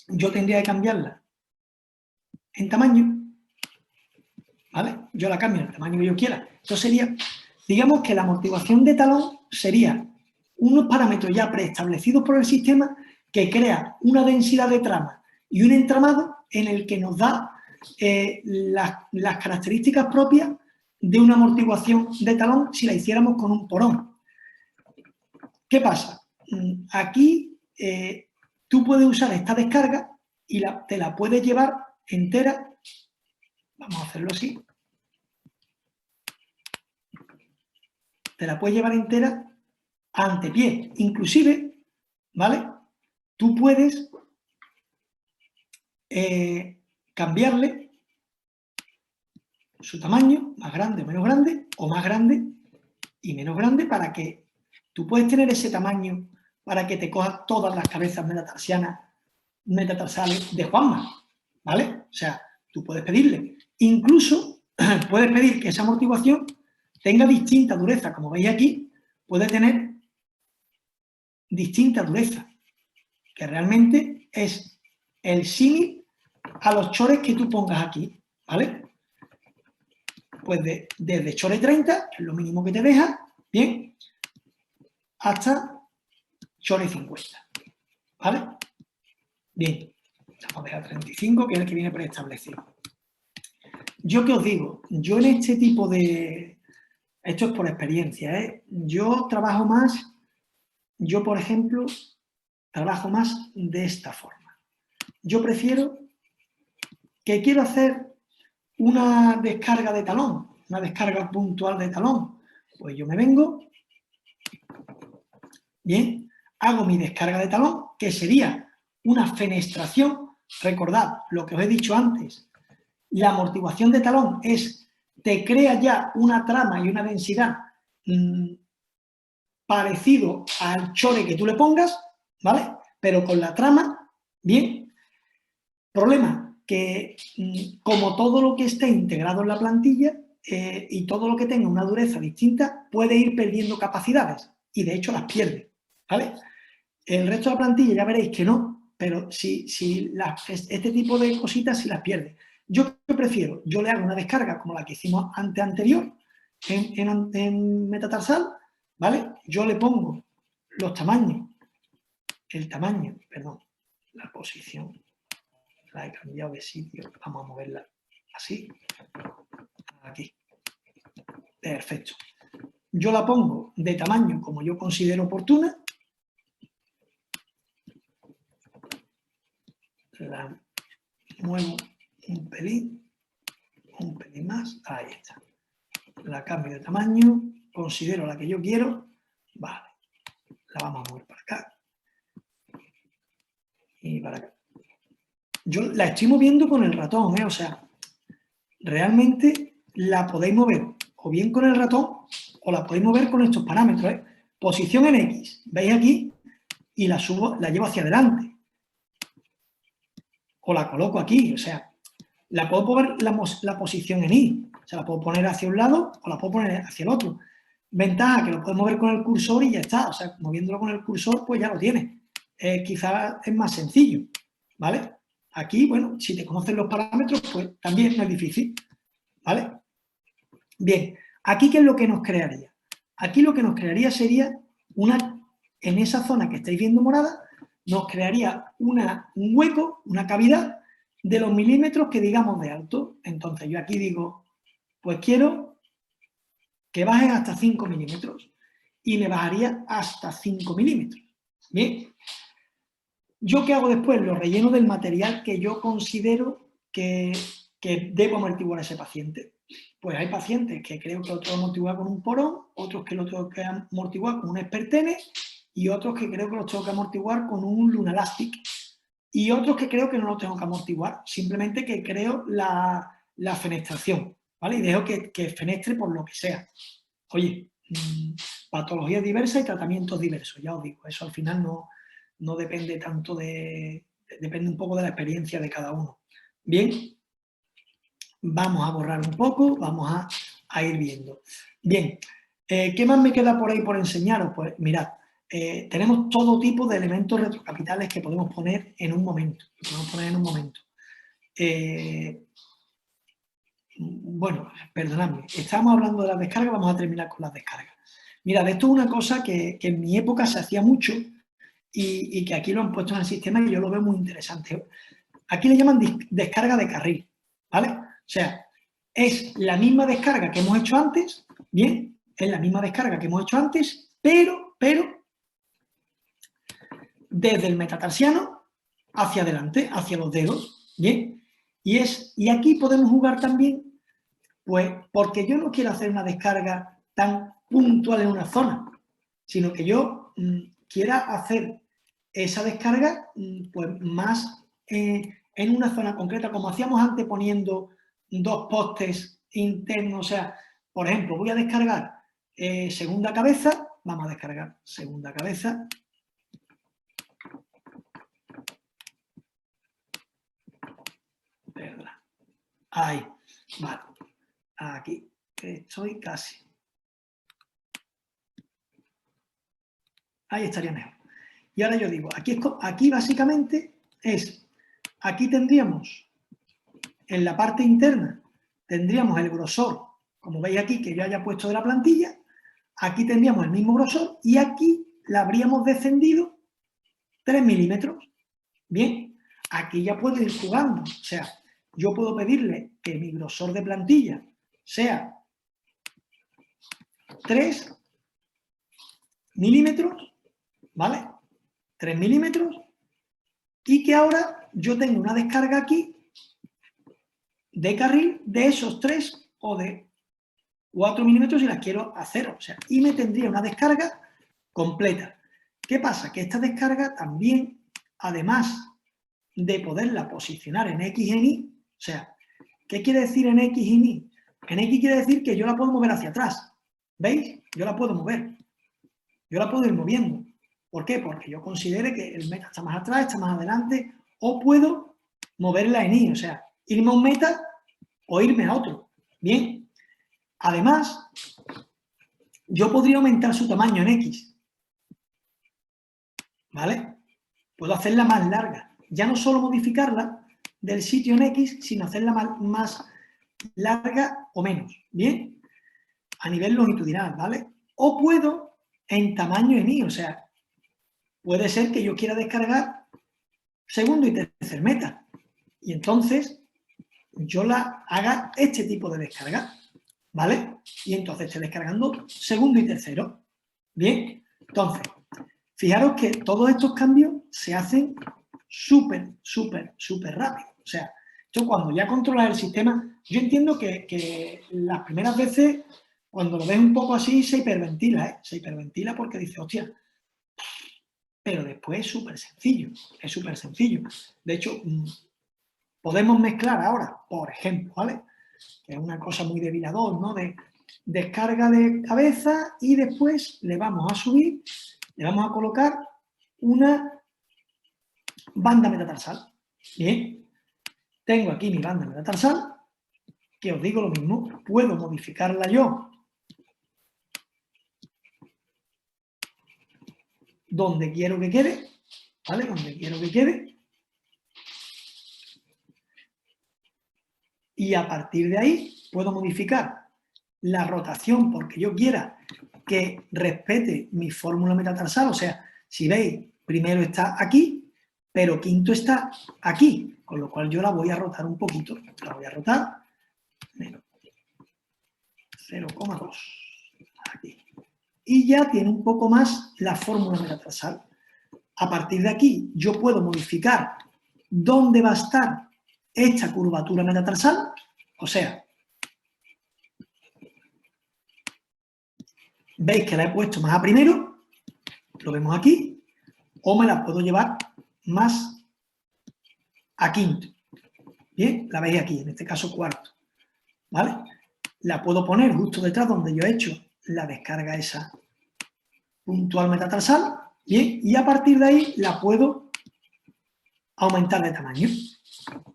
yo tendría que cambiarla en tamaño, ¿vale? Yo la cambio en el tamaño que yo quiera. Esto sería, digamos que la amortiguación de talón sería unos parámetros ya preestablecidos por el sistema que crea una densidad de trama y un entramado en el que nos da las características propias de una amortiguación de talón si la hiciéramos con un porón. ¿Qué pasa? Aquí tú puedes usar esta descarga y te la puedes llevar entera. Vamos a hacerlo así. Te la puedes llevar entera a antepié. Inclusive, ¿vale? Tú puedes cambiarle su tamaño, más grande o menos grande, o más grande y menos grande, para que tú puedes tener ese tamaño para que te cojas todas las cabezas metatarsales de Juanma, ¿vale? O sea, tú puedes pedirle. Incluso puedes pedir que esa amortiguación tenga distinta dureza. Como veis aquí, puede tener distinta dureza, que realmente es el símil a los chores que tú pongas aquí, ¿vale? Pues desde chore 30, que es lo mínimo que te deja, bien, hasta chore 50, ¿vale? Bien, vamos a dejar 35, que es el que viene preestablecido. ¿Yo qué os digo? Yo en este tipo de... Esto es por experiencia, ¿eh? Yo trabajo más, yo por ejemplo, trabajo más de esta forma. Yo prefiero que quiero hacer una descarga de talón, una descarga puntual de talón. Pues yo me vengo, bien, hago mi descarga de talón, que sería una fenestración. Recordad lo que os he dicho antes, la amortiguación de talón te crea ya una trama y una densidad parecido al chore que tú le pongas, ¿vale? Pero con la trama, bien. Problema, que como todo lo que esté integrado en la plantilla y todo lo que tenga una dureza distinta, puede ir perdiendo capacidades y de hecho las pierde, ¿vale? El resto de la plantilla ya veréis que no, pero este tipo de cositas sí las pierde. Yo prefiero, yo le hago una descarga como la que hicimos anterior en metatarsal, ¿vale? Yo le pongo los tamaños, la posición, la he cambiado de sitio, vamos a moverla así, aquí, perfecto. Yo la pongo de tamaño como yo considero oportuna, la muevo un pelín más, ahí está. La cambio de tamaño, considero la que yo quiero, vale, la vamos a mover para acá y para acá. Yo la estoy moviendo con el ratón, o sea, realmente la podéis mover o bien con el ratón o la podéis mover con estos parámetros, Posición en X, veis aquí, y la subo, la llevo hacia adelante. O la coloco aquí, o sea, la puedo poner la posición en Y, o sea, la puedo poner hacia un lado o la puedo poner hacia el otro. Ventaja, que lo puedes mover con el cursor y ya está, o sea, moviéndolo con el cursor, pues ya lo tienes. Quizás es más sencillo, ¿vale? Aquí, bueno, si te conocen los parámetros, pues también no es difícil, ¿vale? Bien, aquí ¿qué es lo que nos crearía? Aquí lo que nos crearía sería en esa zona que estáis viendo morada, nos crearía un hueco, una cavidad de los milímetros que digamos de alto. Entonces yo aquí digo, pues quiero que baje hasta 5 milímetros y me bajaría hasta 5 milímetros. Bien, ¿yo qué hago después? Lo relleno del material que yo considero que debo amortiguar a ese paciente. Pues hay pacientes que creo que lo tengo que amortiguar con un porón, otros que lo tengo que amortiguar con un espertene y otros que creo que lo tengo que amortiguar con un Lunalastic y otros que creo que no lo tengo que amortiguar, simplemente que creo la fenestración, ¿vale? Y dejo que fenestre por lo que sea. Oye, patologías diversas y tratamientos diversos, ya os digo, eso al final no depende tanto depende un poco de la experiencia de cada uno. Bien, vamos a borrar un poco, vamos a ir viendo. Bien, ¿qué más me queda por ahí por enseñaros? Pues mirad, tenemos todo tipo de elementos retrocapitales que podemos poner en un momento. Bueno, perdonadme, estábamos hablando de las descargas, vamos a terminar con las descargas. Mirad, esto es una cosa que en mi época se hacía mucho y que aquí lo han puesto en el sistema y yo lo veo muy interesante. Aquí le llaman descarga de carril, ¿vale? O sea, es la misma descarga que hemos hecho antes, ¿bien? Es la misma descarga que hemos hecho antes, pero desde el metatarsiano hacia adelante, hacia los dedos, ¿bien? Y aquí podemos jugar también, pues, porque yo no quiero hacer una descarga tan puntual en una zona, sino que yo quiera hacer esa descarga pues más en una zona concreta, como hacíamos antes poniendo dos postes internos. O sea, por ejemplo, voy a descargar segunda cabeza, vamos a descargar segunda cabeza. Perdón. Ahí, vale. Aquí, estoy casi. Ahí estaría mejor. Y ahora yo digo, aquí básicamente aquí tendríamos, en la parte interna, tendríamos el grosor, como veis aquí, que yo haya puesto de la plantilla, aquí tendríamos el mismo grosor y aquí la habríamos descendido 3 milímetros. Bien, aquí ya puedo ir jugando, o sea, yo puedo pedirle que mi grosor de plantilla sea 3 milímetros, ¿vale? 3 milímetros y que ahora yo tengo una descarga aquí de carril de esos 3 o de 4 milímetros y las quiero a 0, o sea, y me tendría una descarga completa. ¿Qué pasa? Que esta descarga también, además de poderla posicionar en X en Y, o sea, ¿qué quiere decir en X y en Y? En X quiere decir que yo la puedo mover hacia atrás, ¿veis? Yo la puedo mover, yo la puedo ir moviendo. ¿Por qué? Porque yo considere que el meta está más atrás, está más adelante, o puedo moverla en Y, o sea, irme a un meta o irme a otro. Bien, además, yo podría aumentar su tamaño en X, ¿vale? Puedo hacerla más larga, ya no solo modificarla del sitio en X, sino hacerla más larga o menos, ¿bien? A nivel longitudinal, ¿vale? O puedo en tamaño en Y, o sea, puede ser que yo quiera descargar segundo y tercer meta, y entonces yo la haga este tipo de descarga, ¿vale? Y entonces esté descargando segundo y tercero. Bien, entonces, fijaros que todos estos cambios se hacen súper rápido. O sea, yo cuando ya controlas el sistema, yo entiendo que las primeras veces, cuando lo ves un poco así, se hiperventila, ¿eh? Se hiperventila porque dice, hostia, pero después es súper sencillo. De hecho, podemos mezclar ahora, por ejemplo, ¿vale? Que es una cosa muy de Virador, ¿no? De descarga de cabeza y después le vamos a subir, le vamos a colocar una banda metatarsal. Bien, tengo aquí mi banda metatarsal, que os digo lo mismo, puedo modificarla yo donde quiero que quede, ¿vale? Donde quiero que quede. Y a partir de ahí puedo modificar la rotación porque yo quiera que respete mi fórmula metatarsal. O sea, si veis, primero está aquí, pero quinto está aquí, con lo cual yo la voy a rotar un poquito. La voy a rotar menos 0,2 aquí. Y ya tiene un poco más la fórmula metatarsal. A partir de aquí yo puedo modificar dónde va a estar esta curvatura metatarsal, o sea, veis que la he puesto más a primero, lo vemos aquí, o me la puedo llevar más a quinto. Bien, la veis aquí, en este caso cuarto, ¿vale? La puedo poner justo detrás donde yo he hecho la descarga esa puntual metatarsal, bien, y a partir de ahí la puedo aumentar de tamaño.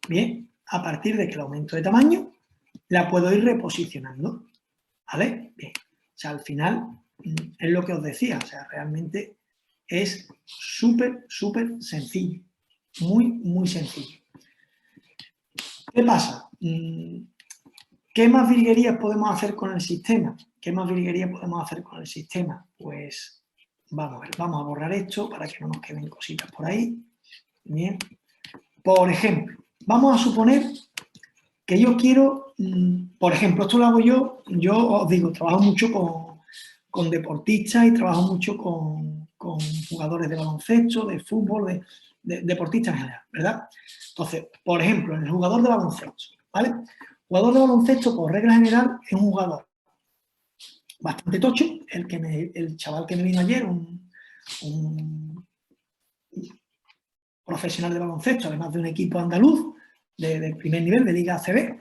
Bien, a partir de que la aumento de tamaño, la puedo ir reposicionando, ¿vale? Bien, o sea, al final es lo que os decía, o sea, realmente es súper, súper sencillo, muy, muy sencillo. ¿Qué pasa? ¿Qué más virguerías podemos hacer con el sistema? ¿Qué más virguerías podemos hacer con el sistema? Pues vamos a ver, vamos a borrar esto para que no nos queden cositas por ahí. Bien. Por ejemplo, vamos a suponer que yo quiero, por ejemplo, esto lo hago yo os digo, trabajo mucho con deportistas y trabajo mucho con jugadores de baloncesto, de fútbol, de deportistas en general, ¿verdad? Entonces, por ejemplo, en el jugador de baloncesto, ¿vale? El jugador de baloncesto, por regla general, es un jugador bastante tocho, el chaval que me vino ayer, un profesional de baloncesto, además de un equipo andaluz, de primer nivel, de Liga ACB,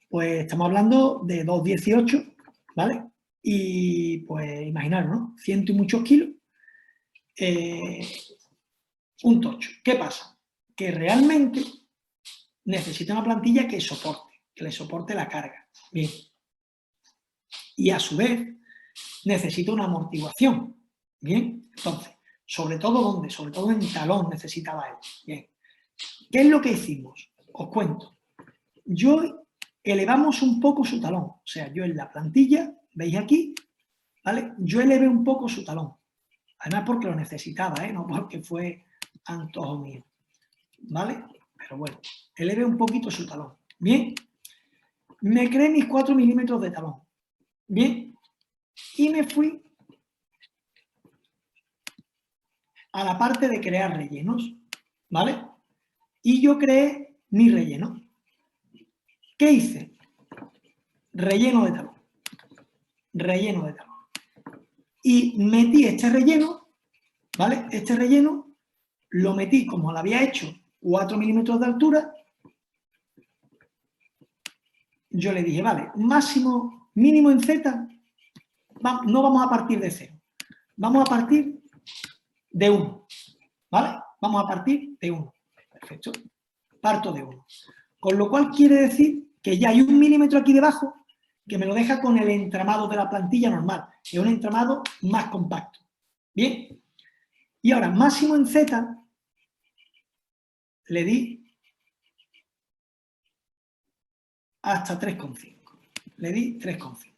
pues estamos hablando de 2,18, ¿vale? Y pues imaginaros, ¿no? 100 y muchos kilos, un tocho. ¿Qué pasa? Que realmente necesita una plantilla que le soporte la carga. Bien. Y a su vez necesita una amortiguación. Bien. Entonces, sobre todo ¿dónde? Sobre todo en talón necesitaba él. Bien. ¿Qué es lo que hicimos? Os cuento. Elevamos un poco su talón. O sea, yo en la plantilla, veis aquí, ¿vale? Yo elevé un poco su talón. Además porque lo necesitaba, no porque fue antojo mío, ¿vale? Pero bueno, elevé un poquito su talón. Bien, me creé mis 4 milímetros de talón. Bien, y me fui a la parte de crear rellenos, ¿vale? Y yo creé mi relleno. ¿Qué hice? Relleno de talón. Relleno de talón. Y metí este relleno, ¿vale? Este relleno lo metí como lo había hecho, 4 milímetros de altura. Yo le dije, vale, máximo, mínimo en Z, no vamos a partir de 0. Vamos a partir de 1, ¿vale? Vamos a partir de 1. Perfecto. Parto de 1. Con lo cual quiere decir que ya hay 1 milímetro aquí debajo que me lo deja con el entramado de la plantilla normal. Es un entramado más compacto. Bien. Y ahora, máximo en Z, le di hasta 3,5. Le di 3,5.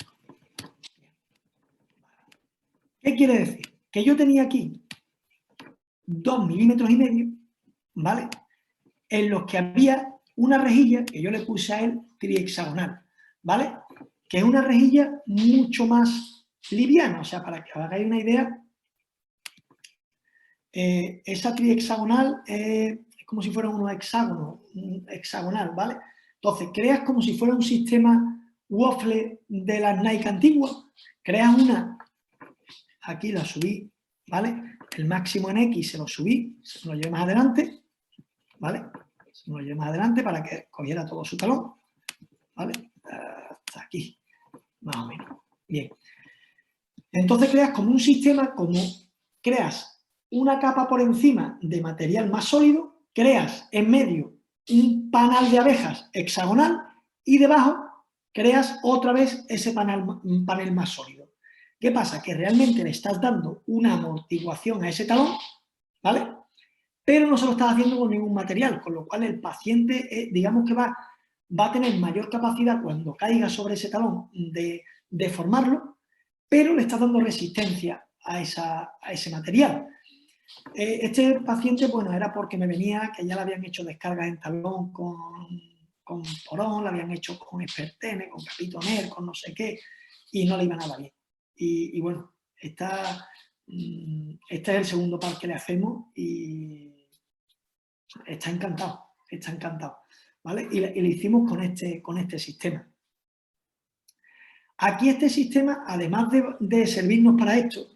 ¿Qué quiere decir? Que yo tenía aquí 2,5 milímetros, ¿vale? En los que había una rejilla que yo le puse a él trihexagonal, ¿vale? Que es una rejilla mucho más liviana, o sea, para que os hagáis una idea, esa trihexagonal es como si fuera un hexagonal, ¿vale? Entonces, creas como si fuera un sistema waffle de las Nike antiguas, creas una, aquí la subí, ¿vale? El máximo en X se lo subí, se lo llevé más adelante, ¿vale? Se lo llevé más adelante para que cogiera todo su talón, ¿vale? Hasta aquí, más o menos. Bien. Entonces creas como un sistema, como creas una capa por encima de material más sólido, creas en medio un panal de abejas hexagonal y debajo creas otra vez ese panel más sólido. ¿Qué pasa? Que realmente le estás dando una amortiguación a ese talón, ¿vale? Pero no se lo estás haciendo con ningún material, con lo cual el paciente, digamos que va va a tener mayor capacidad cuando caiga sobre ese talón de deformarlo, pero le está dando resistencia a ese material. Este paciente, bueno, era porque me venía que ya le habían hecho descargas en talón con porón, le habían hecho con espertene, con capitoner, con no sé qué, y no le iba nada bien. Y bueno, este es el segundo par que le hacemos y está encantado, ¿vale? Y le hicimos con este sistema. Aquí este sistema, además de servirnos para esto,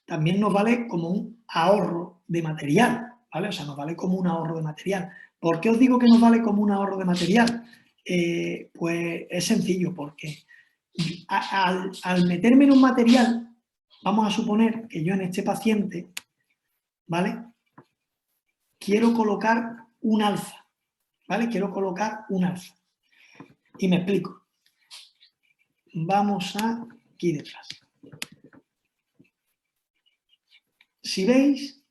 también nos vale como un ahorro de material, ¿vale? O sea, nos vale como un ahorro de material. ¿Por qué os digo que nos vale como un ahorro de material? Pues es sencillo, porque al meterme en un material, vamos a suponer que yo en este paciente, ¿vale? Quiero colocar un alza, ¿vale? Quiero colocar un alza. Y me explico. Vamos aquí detrás. Si veis,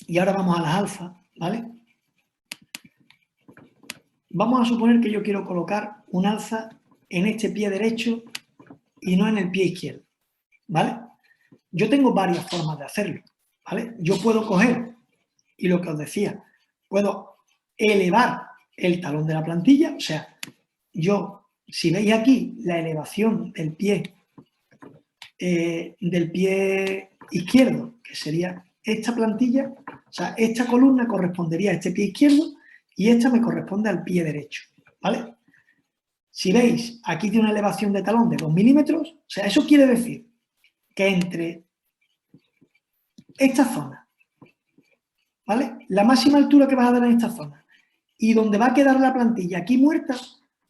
y ahora vamos a las alzas, ¿vale? Vamos a suponer que yo quiero colocar un alza en este pie derecho y no en el pie izquierdo, ¿vale? Yo tengo varias formas de hacerlo, ¿vale? Yo puedo coger, y lo que os decía, puedo elevar el talón de la plantilla, o sea, yo, si veis aquí la elevación del pie izquierdo, que sería esta plantilla, o sea, esta columna correspondería a este pie izquierdo y esta me corresponde al pie derecho, ¿vale? Si veis, aquí tiene una elevación de talón de 2 milímetros, o sea, eso quiere decir que entre esta zona, ¿vale? La máxima altura que vas a dar en esta zona y donde va a quedar la plantilla aquí muerta,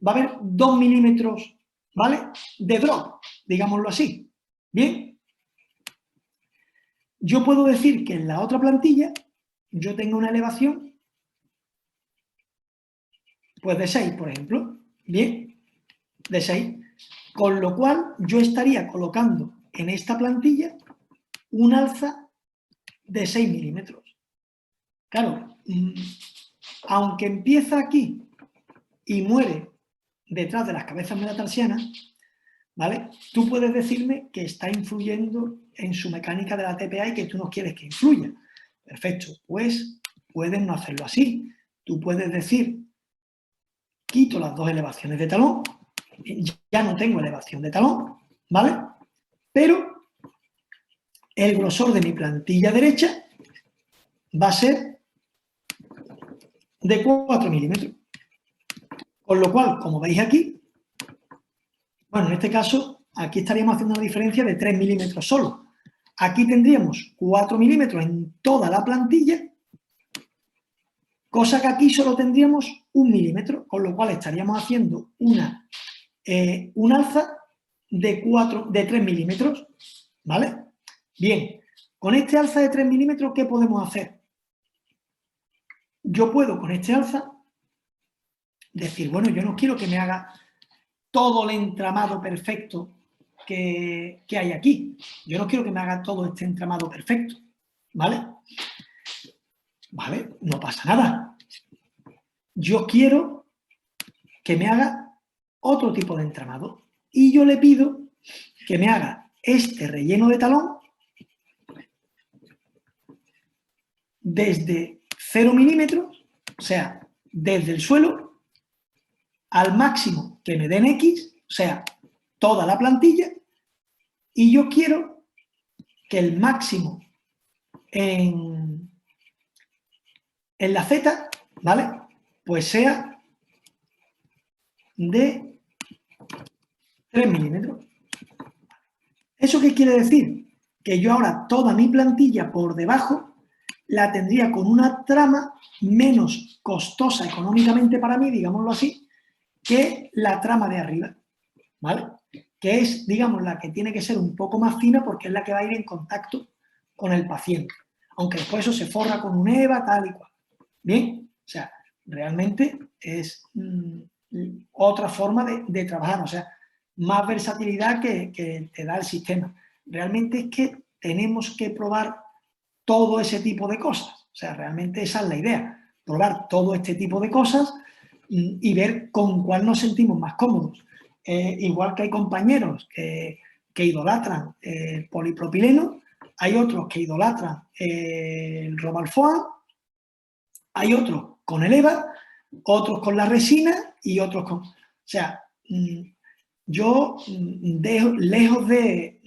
va a haber 2 milímetros, ¿vale? De drop, digámoslo así. ¿Bien? Yo puedo decir que en la otra plantilla yo tengo una elevación pues de 6, por ejemplo. Bien, de 6. Con lo cual yo estaría colocando en esta plantilla un alza de 6 milímetros. Claro, aunque empieza aquí y muere detrás de las cabezas metatarsianas, ¿vale? Tú puedes decirme que está influyendo en su mecánica de la TPA y que tú no quieres que influya. Perfecto, pues puedes no hacerlo así. Tú puedes decir, quito las dos elevaciones de talón, ya no tengo elevación de talón, ¿vale? Pero el grosor de mi plantilla derecha va a ser de 4 milímetros. Con lo cual, como veis aquí, bueno, en este caso, aquí estaríamos haciendo una diferencia de 3 milímetros solo. Aquí tendríamos 4 milímetros en toda la plantilla, cosa que aquí solo tendríamos 1 milímetro, con lo cual estaríamos haciendo un alza de 3 milímetros, ¿vale? Bien, con este alza de 3 milímetros, ¿qué podemos hacer? Yo puedo con este alza decir, bueno, yo no quiero que me haga todo el entramado perfecto que hay aquí. Yo no quiero que me haga todo este entramado perfecto, ¿vale? ¿Vale? No pasa nada. Yo quiero que me haga otro tipo de entramado y yo le pido que me haga este relleno de talón desde 0 milímetros, o sea, desde el suelo al máximo que me den X, o sea, toda la plantilla, y yo quiero que el máximo en la Z, ¿vale? Pues sea de 3 milímetros. ¿Eso qué quiere decir? Que yo ahora toda mi plantilla por debajo la tendría con una trama menos costosa económicamente para mí, digámoslo así, que la trama de arriba, ¿vale? Que es, digamos, la que tiene que ser un poco más fina porque es la que va a ir en contacto con el paciente. Aunque después eso se forra con un EVA, tal y cual. Bien, o sea, realmente es otra forma de trabajar, o sea, más versatilidad que te da el sistema. Realmente es que tenemos que probar todo ese tipo de cosas. O sea, realmente esa es la idea, probar todo este tipo de cosas y ver con cuál nos sentimos más cómodos. Igual que hay compañeros que idolatran el polipropileno, hay otros que idolatran el Robalfoam, hay otros con el EVA, otros con la resina y otros con... O sea, yo lejos de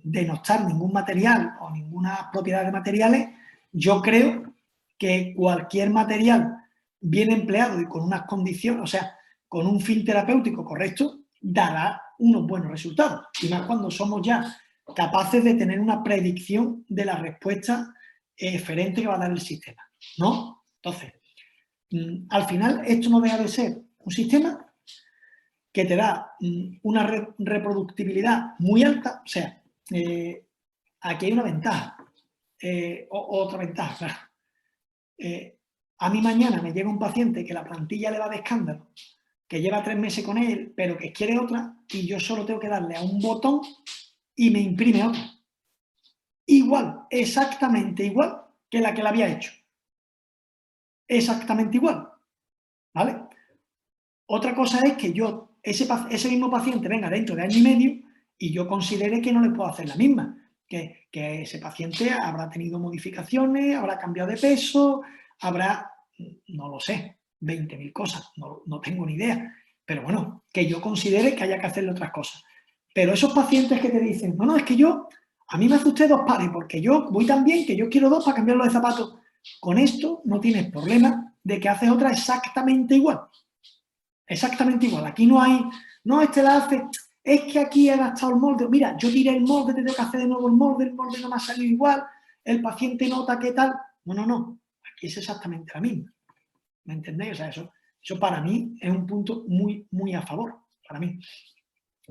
denostar ningún material o ninguna propiedad de materiales, yo creo que cualquier material bien empleado y con unas condiciones, o sea, con un fin terapéutico correcto, dará unos buenos resultados. Y más cuando somos ya capaces de tener una predicción de la respuesta eferente que va a dar el sistema, ¿no? Entonces, al final, esto no deja de ser un sistema que te da una reproductibilidad muy alta. O sea, aquí hay una ventaja, otra ventaja, claro. A mí mañana me llega un paciente que la plantilla le va de escándalo, que lleva 3 meses con él, pero que quiere otra, y yo solo tengo que darle a un botón y me imprime otra. Igual, exactamente igual que la había hecho. Exactamente igual, ¿vale? Otra cosa es que yo, ese mismo paciente venga dentro de año y medio y yo considere que no le puedo hacer la misma, que ese paciente habrá tenido modificaciones, habrá cambiado de peso, habrá, no lo sé, 20.000 cosas, no tengo ni idea, pero bueno, que yo considere que haya que hacerle otras cosas. Pero esos pacientes que te dicen, no, es que a mí me hace usted 2 pares, porque yo voy tan bien que yo quiero 2 para cambiarlo de zapatos. Con esto no tienes problema de que haces otra exactamente igual. Exactamente igual. Aquí no hay, no, este la hace, es que aquí he gastado el molde. Mira, yo tiré el molde, te tengo que hacer de nuevo el molde no me ha salido igual, el paciente nota qué tal. No. Aquí es exactamente la misma. ¿Me entendéis? O sea, eso para mí es un punto muy, muy a favor. Para mí.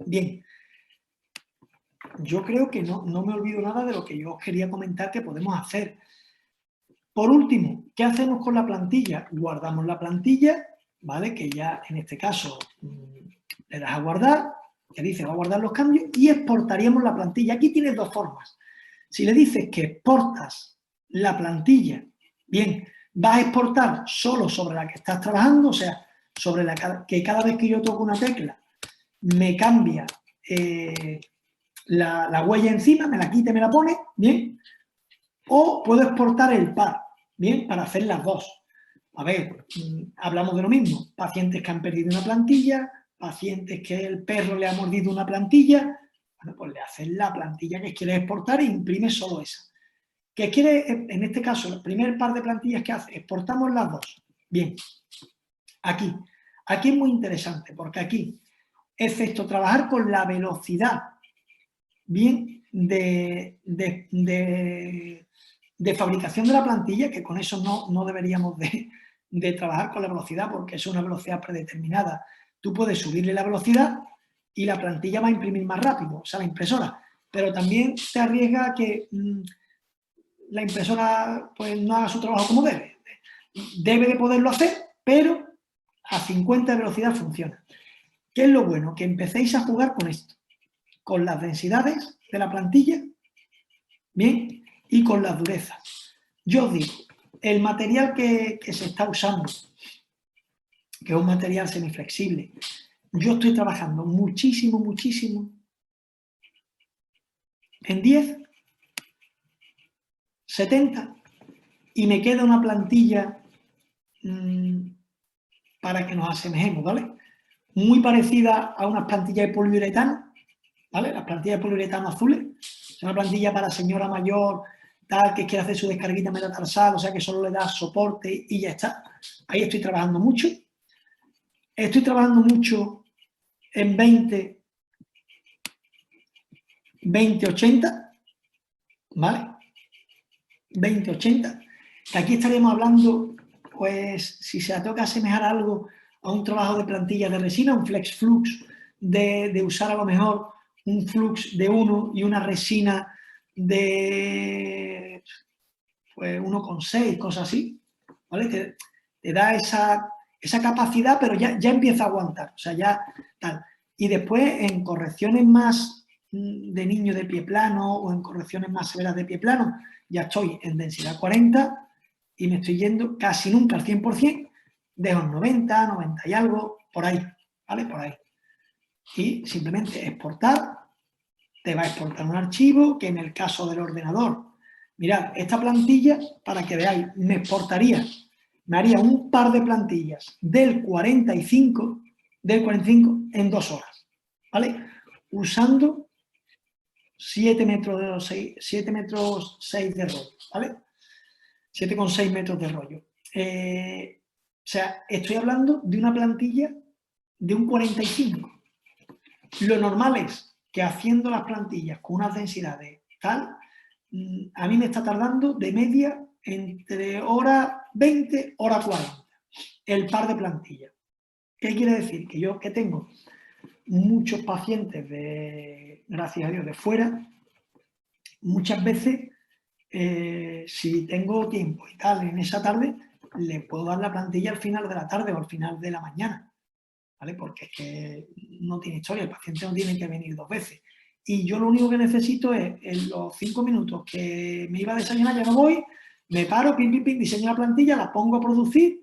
Bien. Yo creo que no me olvido nada de lo que yo os quería comentar que podemos hacer. Por último, ¿qué hacemos con la plantilla? Guardamos la plantilla, ¿vale? Que ya en este caso le das a guardar, te dice va a guardar los cambios y exportaríamos la plantilla. Aquí tienes 2 formas. Si le dices que exportas la plantilla, bien, vas a exportar solo sobre la que estás trabajando, o sea, sobre que cada vez que yo toco una tecla me cambia la huella encima, me la quita y me la pone, bien, o puedo exportar el par, bien, para hacer las 2. A ver, hablamos de lo mismo, pacientes que han perdido una plantilla, pacientes que el perro le ha mordido una plantilla, bueno, pues le haces la plantilla que quieres exportar e imprimes solo esa. ¿Qué quiere, en este caso, el primer par de plantillas que hace? Exportamos las 2. Bien, aquí es muy interesante porque aquí, excepto trabajar con la velocidad, bien, de fabricación de la plantilla, que con eso no deberíamos de trabajar con la velocidad porque es una velocidad predeterminada. Tú puedes subirle la velocidad y la plantilla va a imprimir más rápido, o sea, la impresora, pero también te arriesga a que la impresora pues no haga su trabajo como debe. Debe de poderlo hacer, pero a 50 de velocidad funciona. ¿Qué es lo bueno? Que empecéis a jugar con esto, con las densidades de la plantilla, bien, y con las durezas. Yo os digo, el material que se está usando, que es un material semiflexible, yo estoy trabajando muchísimo en 10, 70, y me queda una plantilla para que nos asemejemos, ¿vale? Muy parecida a unas plantillas de poliuretano, ¿vale? Las plantillas de poliuretano azules, es una plantilla para señora mayor, tal, que quiere hacer su descarguita metatarsal, o sea que solo le da soporte y ya está. Ahí estoy trabajando mucho. Estoy trabajando mucho en 20-80, ¿vale? 20-80, que aquí estaríamos hablando, pues, si se toca asemejar algo a un trabajo de plantilla de resina, un flex flux, de usar a lo mejor un flux de 1 y una resina de pues 1,6, cosas así, ¿vale? Te da esa capacidad, pero ya empieza a aguantar, o sea, ya tal. Y después en correcciones más de niño de pie plano o en correcciones más severas de pie plano, ya estoy en densidad 40 y me estoy yendo casi nunca al 100%, dejo en 90, 90 y algo, por ahí, ¿vale? Por ahí. Y simplemente exportar, te va a exportar un archivo que en el caso del ordenador, mirad, esta plantilla, para que veáis, me exportaría, me haría un par de plantillas del 45 en 2 horas, ¿vale? Usando 7 metros 6 de rollo, ¿vale? 7,6 metros de rollo. O sea, estoy hablando de una plantilla de un 45. Lo normal es que haciendo las plantillas con unas densidades tal, a mí me está tardando de media entre hora 20, hora 40, el par de plantillas. ¿Qué quiere decir? Que yo que tengo muchos pacientes, gracias a Dios, de fuera, muchas veces, si tengo tiempo y tal en esa tarde, le puedo dar la plantilla al final de la tarde o al final de la mañana, ¿vale? Porque es que no tiene historia, el paciente no tiene que venir 2 veces. Y yo lo único que necesito es, en los 5 minutos que me iba a desayunar, ya no voy, me paro, pim, pim, pim, diseño la plantilla, la pongo a producir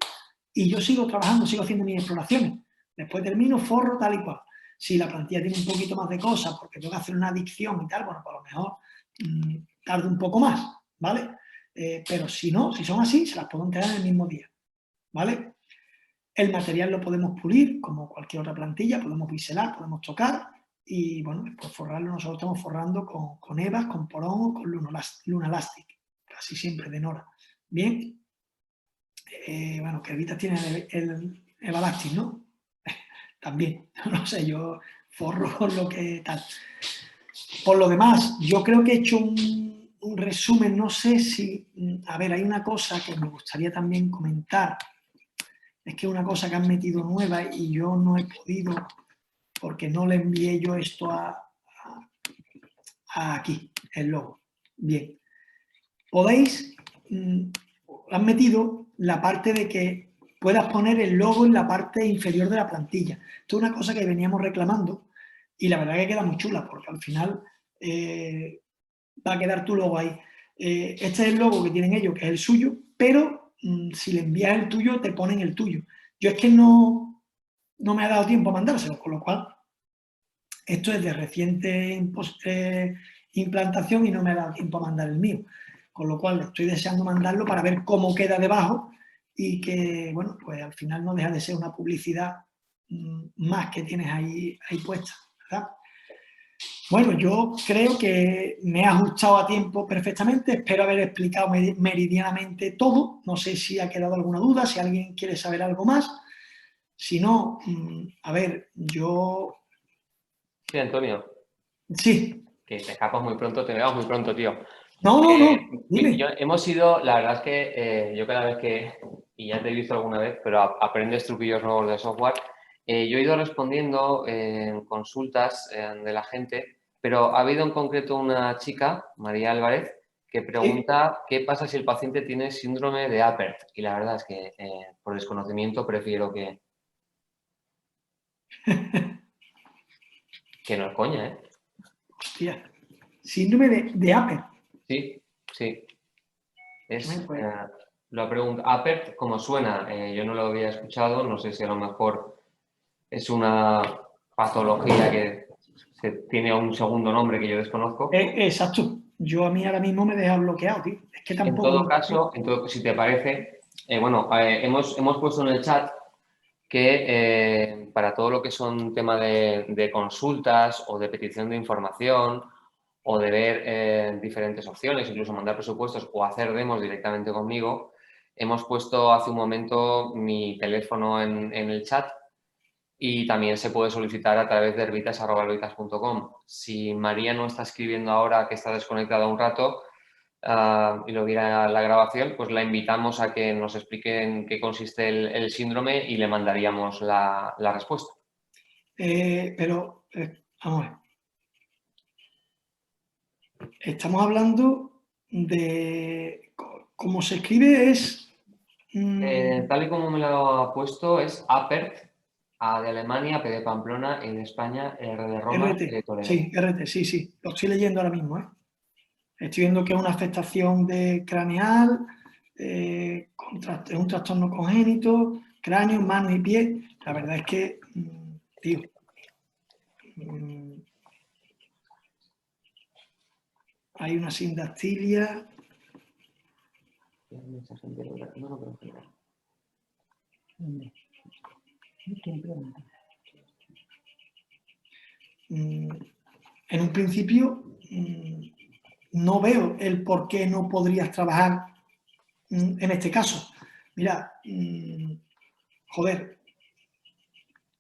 y yo sigo trabajando, sigo haciendo mis exploraciones. Después termino, forro, tal y cual. Si la plantilla tiene un poquito más de cosas, porque tengo que hacer una adicción y tal, bueno, pues a lo mejor tarde un poco más, ¿vale? Pero si no, si son así, se las puedo entregar en el mismo día, ¿vale? El material lo podemos pulir, como cualquier otra plantilla, podemos biselar, podemos tocar y, bueno, después forrarlo. Nosotros estamos forrando con EVAs, con Porón o con Lunalastic, casi siempre de Nora. Bien, bueno, que Vitas tiene el Evalastic, ¿no? También, no sé, yo forro con lo que tal. Por lo demás, yo creo que he hecho un resumen, no sé si... A ver, hay una cosa que me gustaría también comentar. Es que es una cosa que han metido nueva y yo no he podido, porque no le envié yo esto a aquí, el logo. Bien. Podéis, han metido la parte de que puedas poner el logo en la parte inferior de la plantilla. Esto es una cosa que veníamos reclamando y la verdad que queda muy chula, porque al final va a quedar tu logo ahí. Este es el logo que tienen ellos, que es el suyo, pero si le envías el tuyo, te ponen el tuyo. Yo es que no me ha dado tiempo a mandárselo, con lo cual esto es de reciente implantación y no me ha dado tiempo a mandar el mío. Con lo cual estoy deseando mandarlo para ver cómo queda debajo y que, bueno, pues al final no deja de ser una publicidad más que tienes ahí puesta, ¿verdad? Bueno, yo creo que me he ajustado a tiempo perfectamente, espero haber explicado meridianamente todo, no sé si ha quedado alguna duda, si alguien quiere saber algo más, si no, a ver, yo... Sí, Antonio. Sí. Que te escapas muy pronto, te vemos muy pronto, tío. No, dime. Hemos ido, la verdad es que yo cada vez que, y ya te he visto alguna vez, pero aprendes truquillos nuevos de software, yo he ido respondiendo en consultas de la gente, pero ha habido en concreto una chica, María Álvarez, que pregunta qué pasa si el paciente tiene síndrome de Apert. Y la verdad es que por desconocimiento prefiero que... que no es coña, ¿eh? Hostia. Síndrome de Apert. Sí, sí. Es, lo pregunto. Apert, como suena, yo no lo había escuchado, no sé si a lo mejor es una patología que tiene un segundo nombre que yo desconozco. Exacto. Yo a mí ahora mismo me deja bloqueado, tío. Es que tampoco... En todo caso, si te parece, hemos puesto en el chat que para todo lo que son temas de consultas o de petición de información o de ver diferentes opciones, incluso mandar presupuestos o hacer demos directamente conmigo, hemos puesto hace un momento mi teléfono en el chat y también se puede solicitar a través de herbitas@herbitas.com. Si María no está escribiendo ahora, que está desconectada un rato y lo viera la grabación, pues la invitamos a que nos explique en qué consiste el síndrome y le mandaríamos la respuesta. Pero, vamos a ver. Estamos hablando de... ¿Cómo se escribe? Es... Tal y como me lo ha puesto, es Apert, A de Alemania, P de Pamplona, E de España, R de Roma, RT. T de Toledo. Sí, RT, sí. Lo estoy leyendo ahora mismo, ¿eh? Estoy viendo que es una afectación craneal, un trastorno congénito, cráneo, manos y pies. La verdad es que, tío, hay una sindactilia. En un principio, no veo el por qué no podrías trabajar en este caso. Mira, joder,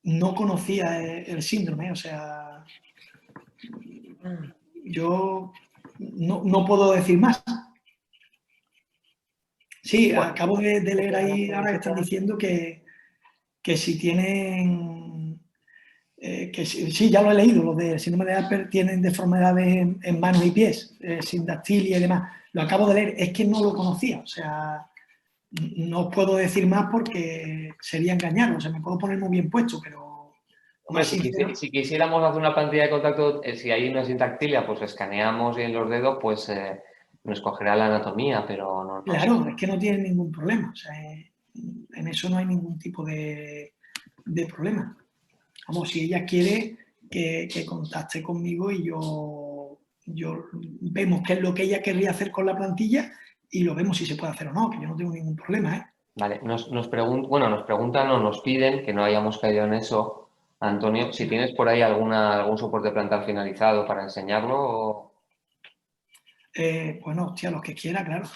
no conocía el síndrome, o sea, yo no puedo decir más. Sí, bueno, acabo de leer ahí ahora que están diciendo que si tienen, sí, ya lo he leído, los del síndrome de Asperger tienen deformidades en manos y pies, sindactilia y demás. Lo acabo de leer, es que no lo conocía, o sea, no os puedo decir más porque sería engañarlo, o sea, me puedo poner muy bien puesto, pero... Hombre, si quisiéramos hacer una plantilla de contacto, si hay una sindactilia, pues escaneamos y en los dedos, pues nos cogerá la anatomía, pero no... Claro, es que no tiene ningún problema, o sea, en eso no hay ningún tipo de problema. Vamos, si ella quiere que contacte conmigo y yo vemos qué es lo que ella querría hacer con la plantilla y lo vemos si se puede hacer o no, que yo no tengo ningún problema, ¿eh? Vale, nos preguntan o nos piden, que no hayamos caído en eso, Antonio, si tienes por ahí algún soporte plantar finalizado para enseñarlo o... Bueno, hostia, los que quiera, claro.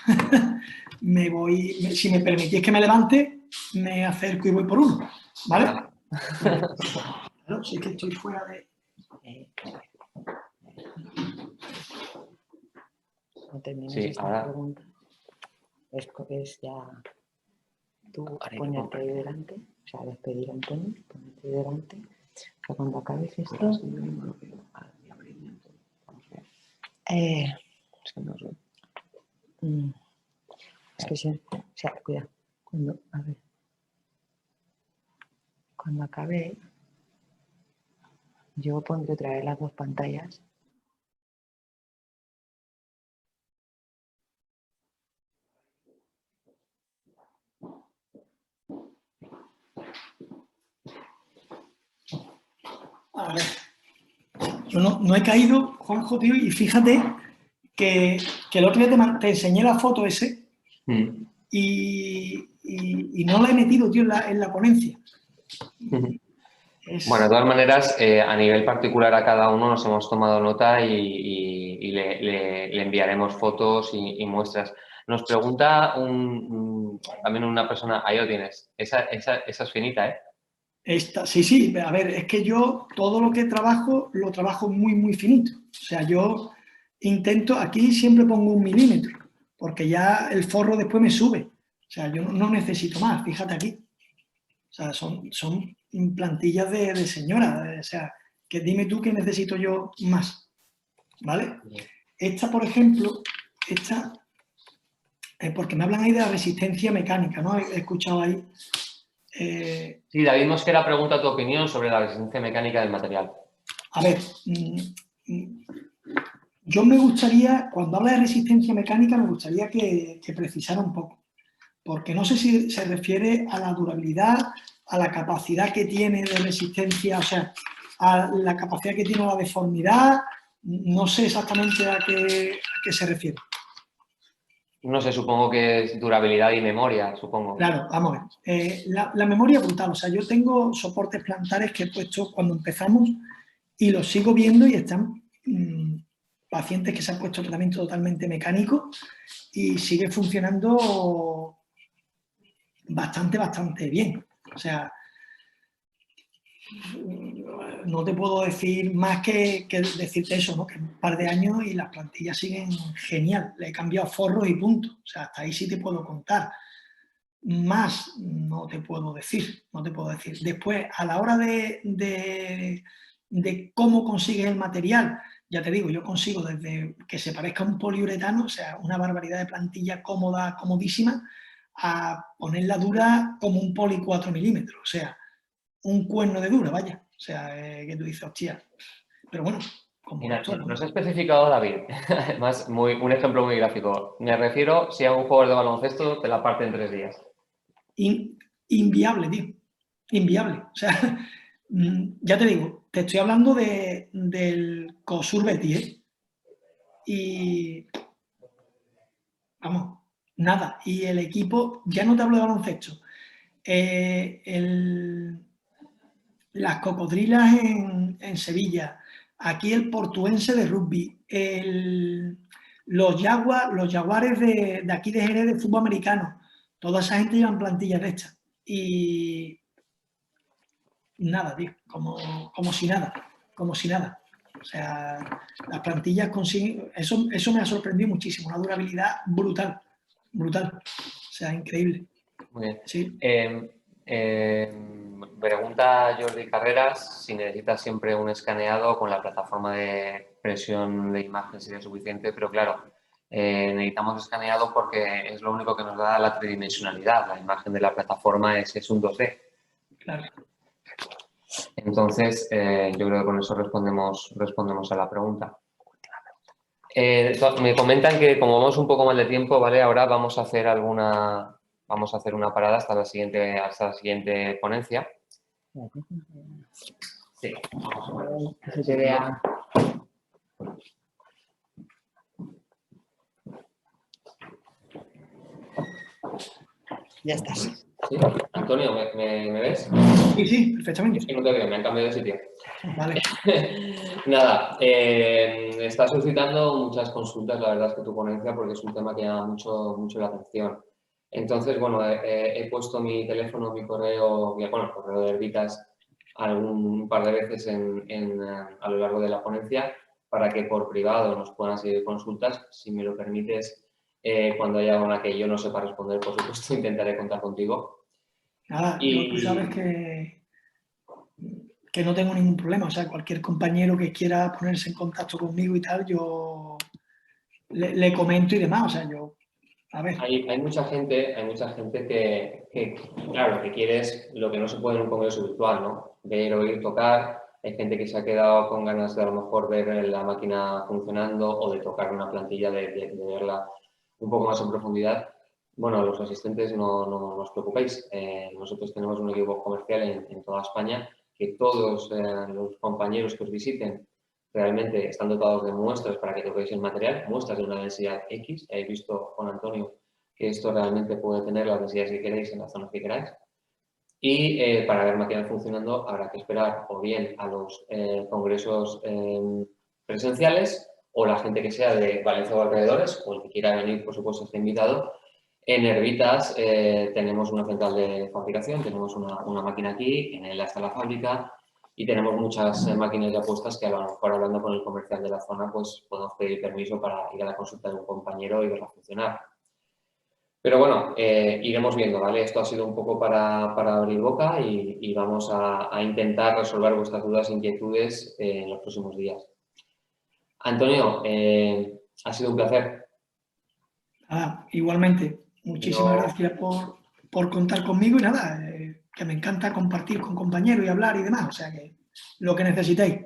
Me voy, si me permitís que me levante, me acerco y voy por uno, ¿vale? Claro, sí que estoy fuera de... No termines sí, esta ahora... pregunta. Es ya tú ponerte ahí delante, o sea, despedir a Antonio, ponerte ahí delante, que cuando acabes esto... es que sí, o sea, cuidado, cuando acabe, yo pondré otra vez las dos pantallas. A ver, yo no he caído, Juanjo, tío, y fíjate que el otro día te enseñé la foto ese y no la he metido, tío, en la ponencia. Bueno, de todas maneras, a nivel particular a cada uno nos hemos tomado nota y le enviaremos fotos y muestras. Nos pregunta también una persona, ahí lo tienes, esa es finita, ¿eh? Sí, a ver, es que yo todo lo que trabajo, lo trabajo muy, muy finito. O sea, yo intento, aquí siempre pongo 1 milímetro, porque ya el forro después me sube. O sea, yo no necesito más, fíjate aquí. O sea, son plantillas de señora. O sea, que dime tú que necesito yo más. ¿Vale? Esta, por ejemplo, porque me hablan ahí de la resistencia mecánica, ¿no? He escuchado ahí. Sí, David Mosquera pregunta tu opinión sobre la resistencia mecánica del material. A ver, yo me gustaría, cuando habla de resistencia mecánica, me gustaría que precisara un poco, porque no sé si se refiere a la durabilidad, a la capacidad que tiene de resistencia, o sea, a la capacidad que tiene la deformidad, no sé exactamente a qué se refiere. No sé, supongo que es durabilidad y memoria, supongo. Claro, vamos a ver. La memoria es brutal, o sea, yo tengo soportes plantares que he puesto cuando empezamos y los sigo viendo y están pacientes que se han puesto tratamiento totalmente mecánico y sigue funcionando bastante bien. O sea, no te puedo decir más que decirte eso, ¿no? Que un par de años y las plantillas siguen genial. Le he cambiado forros y punto. O sea, hasta ahí sí te puedo contar. Más no te puedo decir, no te puedo decir. Después, a la hora de cómo consigues el material, ya te digo, yo consigo desde que se parezca a un poliuretano, o sea, una barbaridad de plantilla cómoda, comodísima, a ponerla dura como un poli 4 milímetros, o sea, un cuerno de dura, vaya. O sea, que tú dices, hostia. Pero bueno, Mira, esto, ¿no? nos ha especificado David, además un ejemplo muy gráfico. Me refiero, si a un jugador de baloncesto te la parte en 3 días. Inviable, tío. Inviable. O sea, ya te digo, te estoy hablando del COSUR Betis, ¿eh? Y vamos, nada. Y el equipo, ya no te hablo de baloncesto, las cocodrilas en Sevilla, aquí el portuense de rugby, los jaguares de aquí de Jerez de fútbol americano, toda esa gente llevan plantillas de estas. Y nada, tío, como si nada, como si nada. O sea, las plantillas consiguen, eso me ha sorprendido muchísimo, una durabilidad brutal, brutal. O sea, increíble. Muy bien. Sí. Pregunta Jordi Carreras si necesitas siempre un escaneado con la plataforma de presión de imagen sería suficiente, pero claro, necesitamos escaneado porque es lo único que nos da la tridimensionalidad. La imagen de la plataforma es un 2D. Claro. Entonces, yo creo que con eso respondemos a la pregunta. Me comentan que como vamos un poco mal de tiempo, ¿vale? Ahora vamos a hacer una parada hasta la siguiente ponencia. Sí. Que se te vea. Ya estás. ¿Sí? Antonio, ¿me ves? Sí, perfectamente. Es que no te veo, me han cambiado de sitio. Vale. Nada, está suscitando muchas consultas, la verdad es que tu ponencia, porque es un tema que llama mucho la atención. Entonces, bueno, he puesto mi teléfono, mi correo, el correo de Herbitas un par de veces a lo largo de la ponencia para que por privado nos puedan seguir consultas. Si me lo permites, cuando haya una que yo no sepa responder, por supuesto, intentaré contar contigo. Nada, tú sabes que no tengo ningún problema. O sea, cualquier compañero que quiera ponerse en contacto conmigo y tal, yo le comento y demás. O sea, yo, a ver. Hay mucha gente que, claro, lo que quiere es lo que no se puede en un congreso virtual, ¿no? Ver, oír, tocar. Hay gente que se ha quedado con ganas de a lo mejor ver la máquina funcionando o de tocar una plantilla, de verla un poco más en profundidad. Bueno, los asistentes no os preocupéis. Nosotros tenemos un equipo comercial en toda España que todos los compañeros que os visiten realmente están dotados de muestras para que toquéis el material, muestras de una densidad X. Habéis visto con Antonio que esto realmente puede tener las densidades que queréis en las zonas que queráis. Y para ver material funcionando habrá que esperar o bien a los congresos presenciales o la gente que sea de Valencia o alrededores o el que quiera venir, por supuesto, está invitado. En Herbitas tenemos una central de fabricación, tenemos una máquina aquí, en él está la fábrica y tenemos muchas máquinas ya puestas que a lo mejor hablando con el comercial de la zona pues podemos pedir permiso para ir a la consulta de un compañero y verla funcionar. Pero bueno, iremos viendo, ¿vale? Esto ha sido un poco para abrir boca y vamos a intentar resolver vuestras dudas e inquietudes en los próximos días. Antonio, ha sido un placer. Igualmente, muchísimas gracias por contar conmigo y nada, que me encanta compartir con compañeros y hablar y demás, o sea que lo que necesitéis.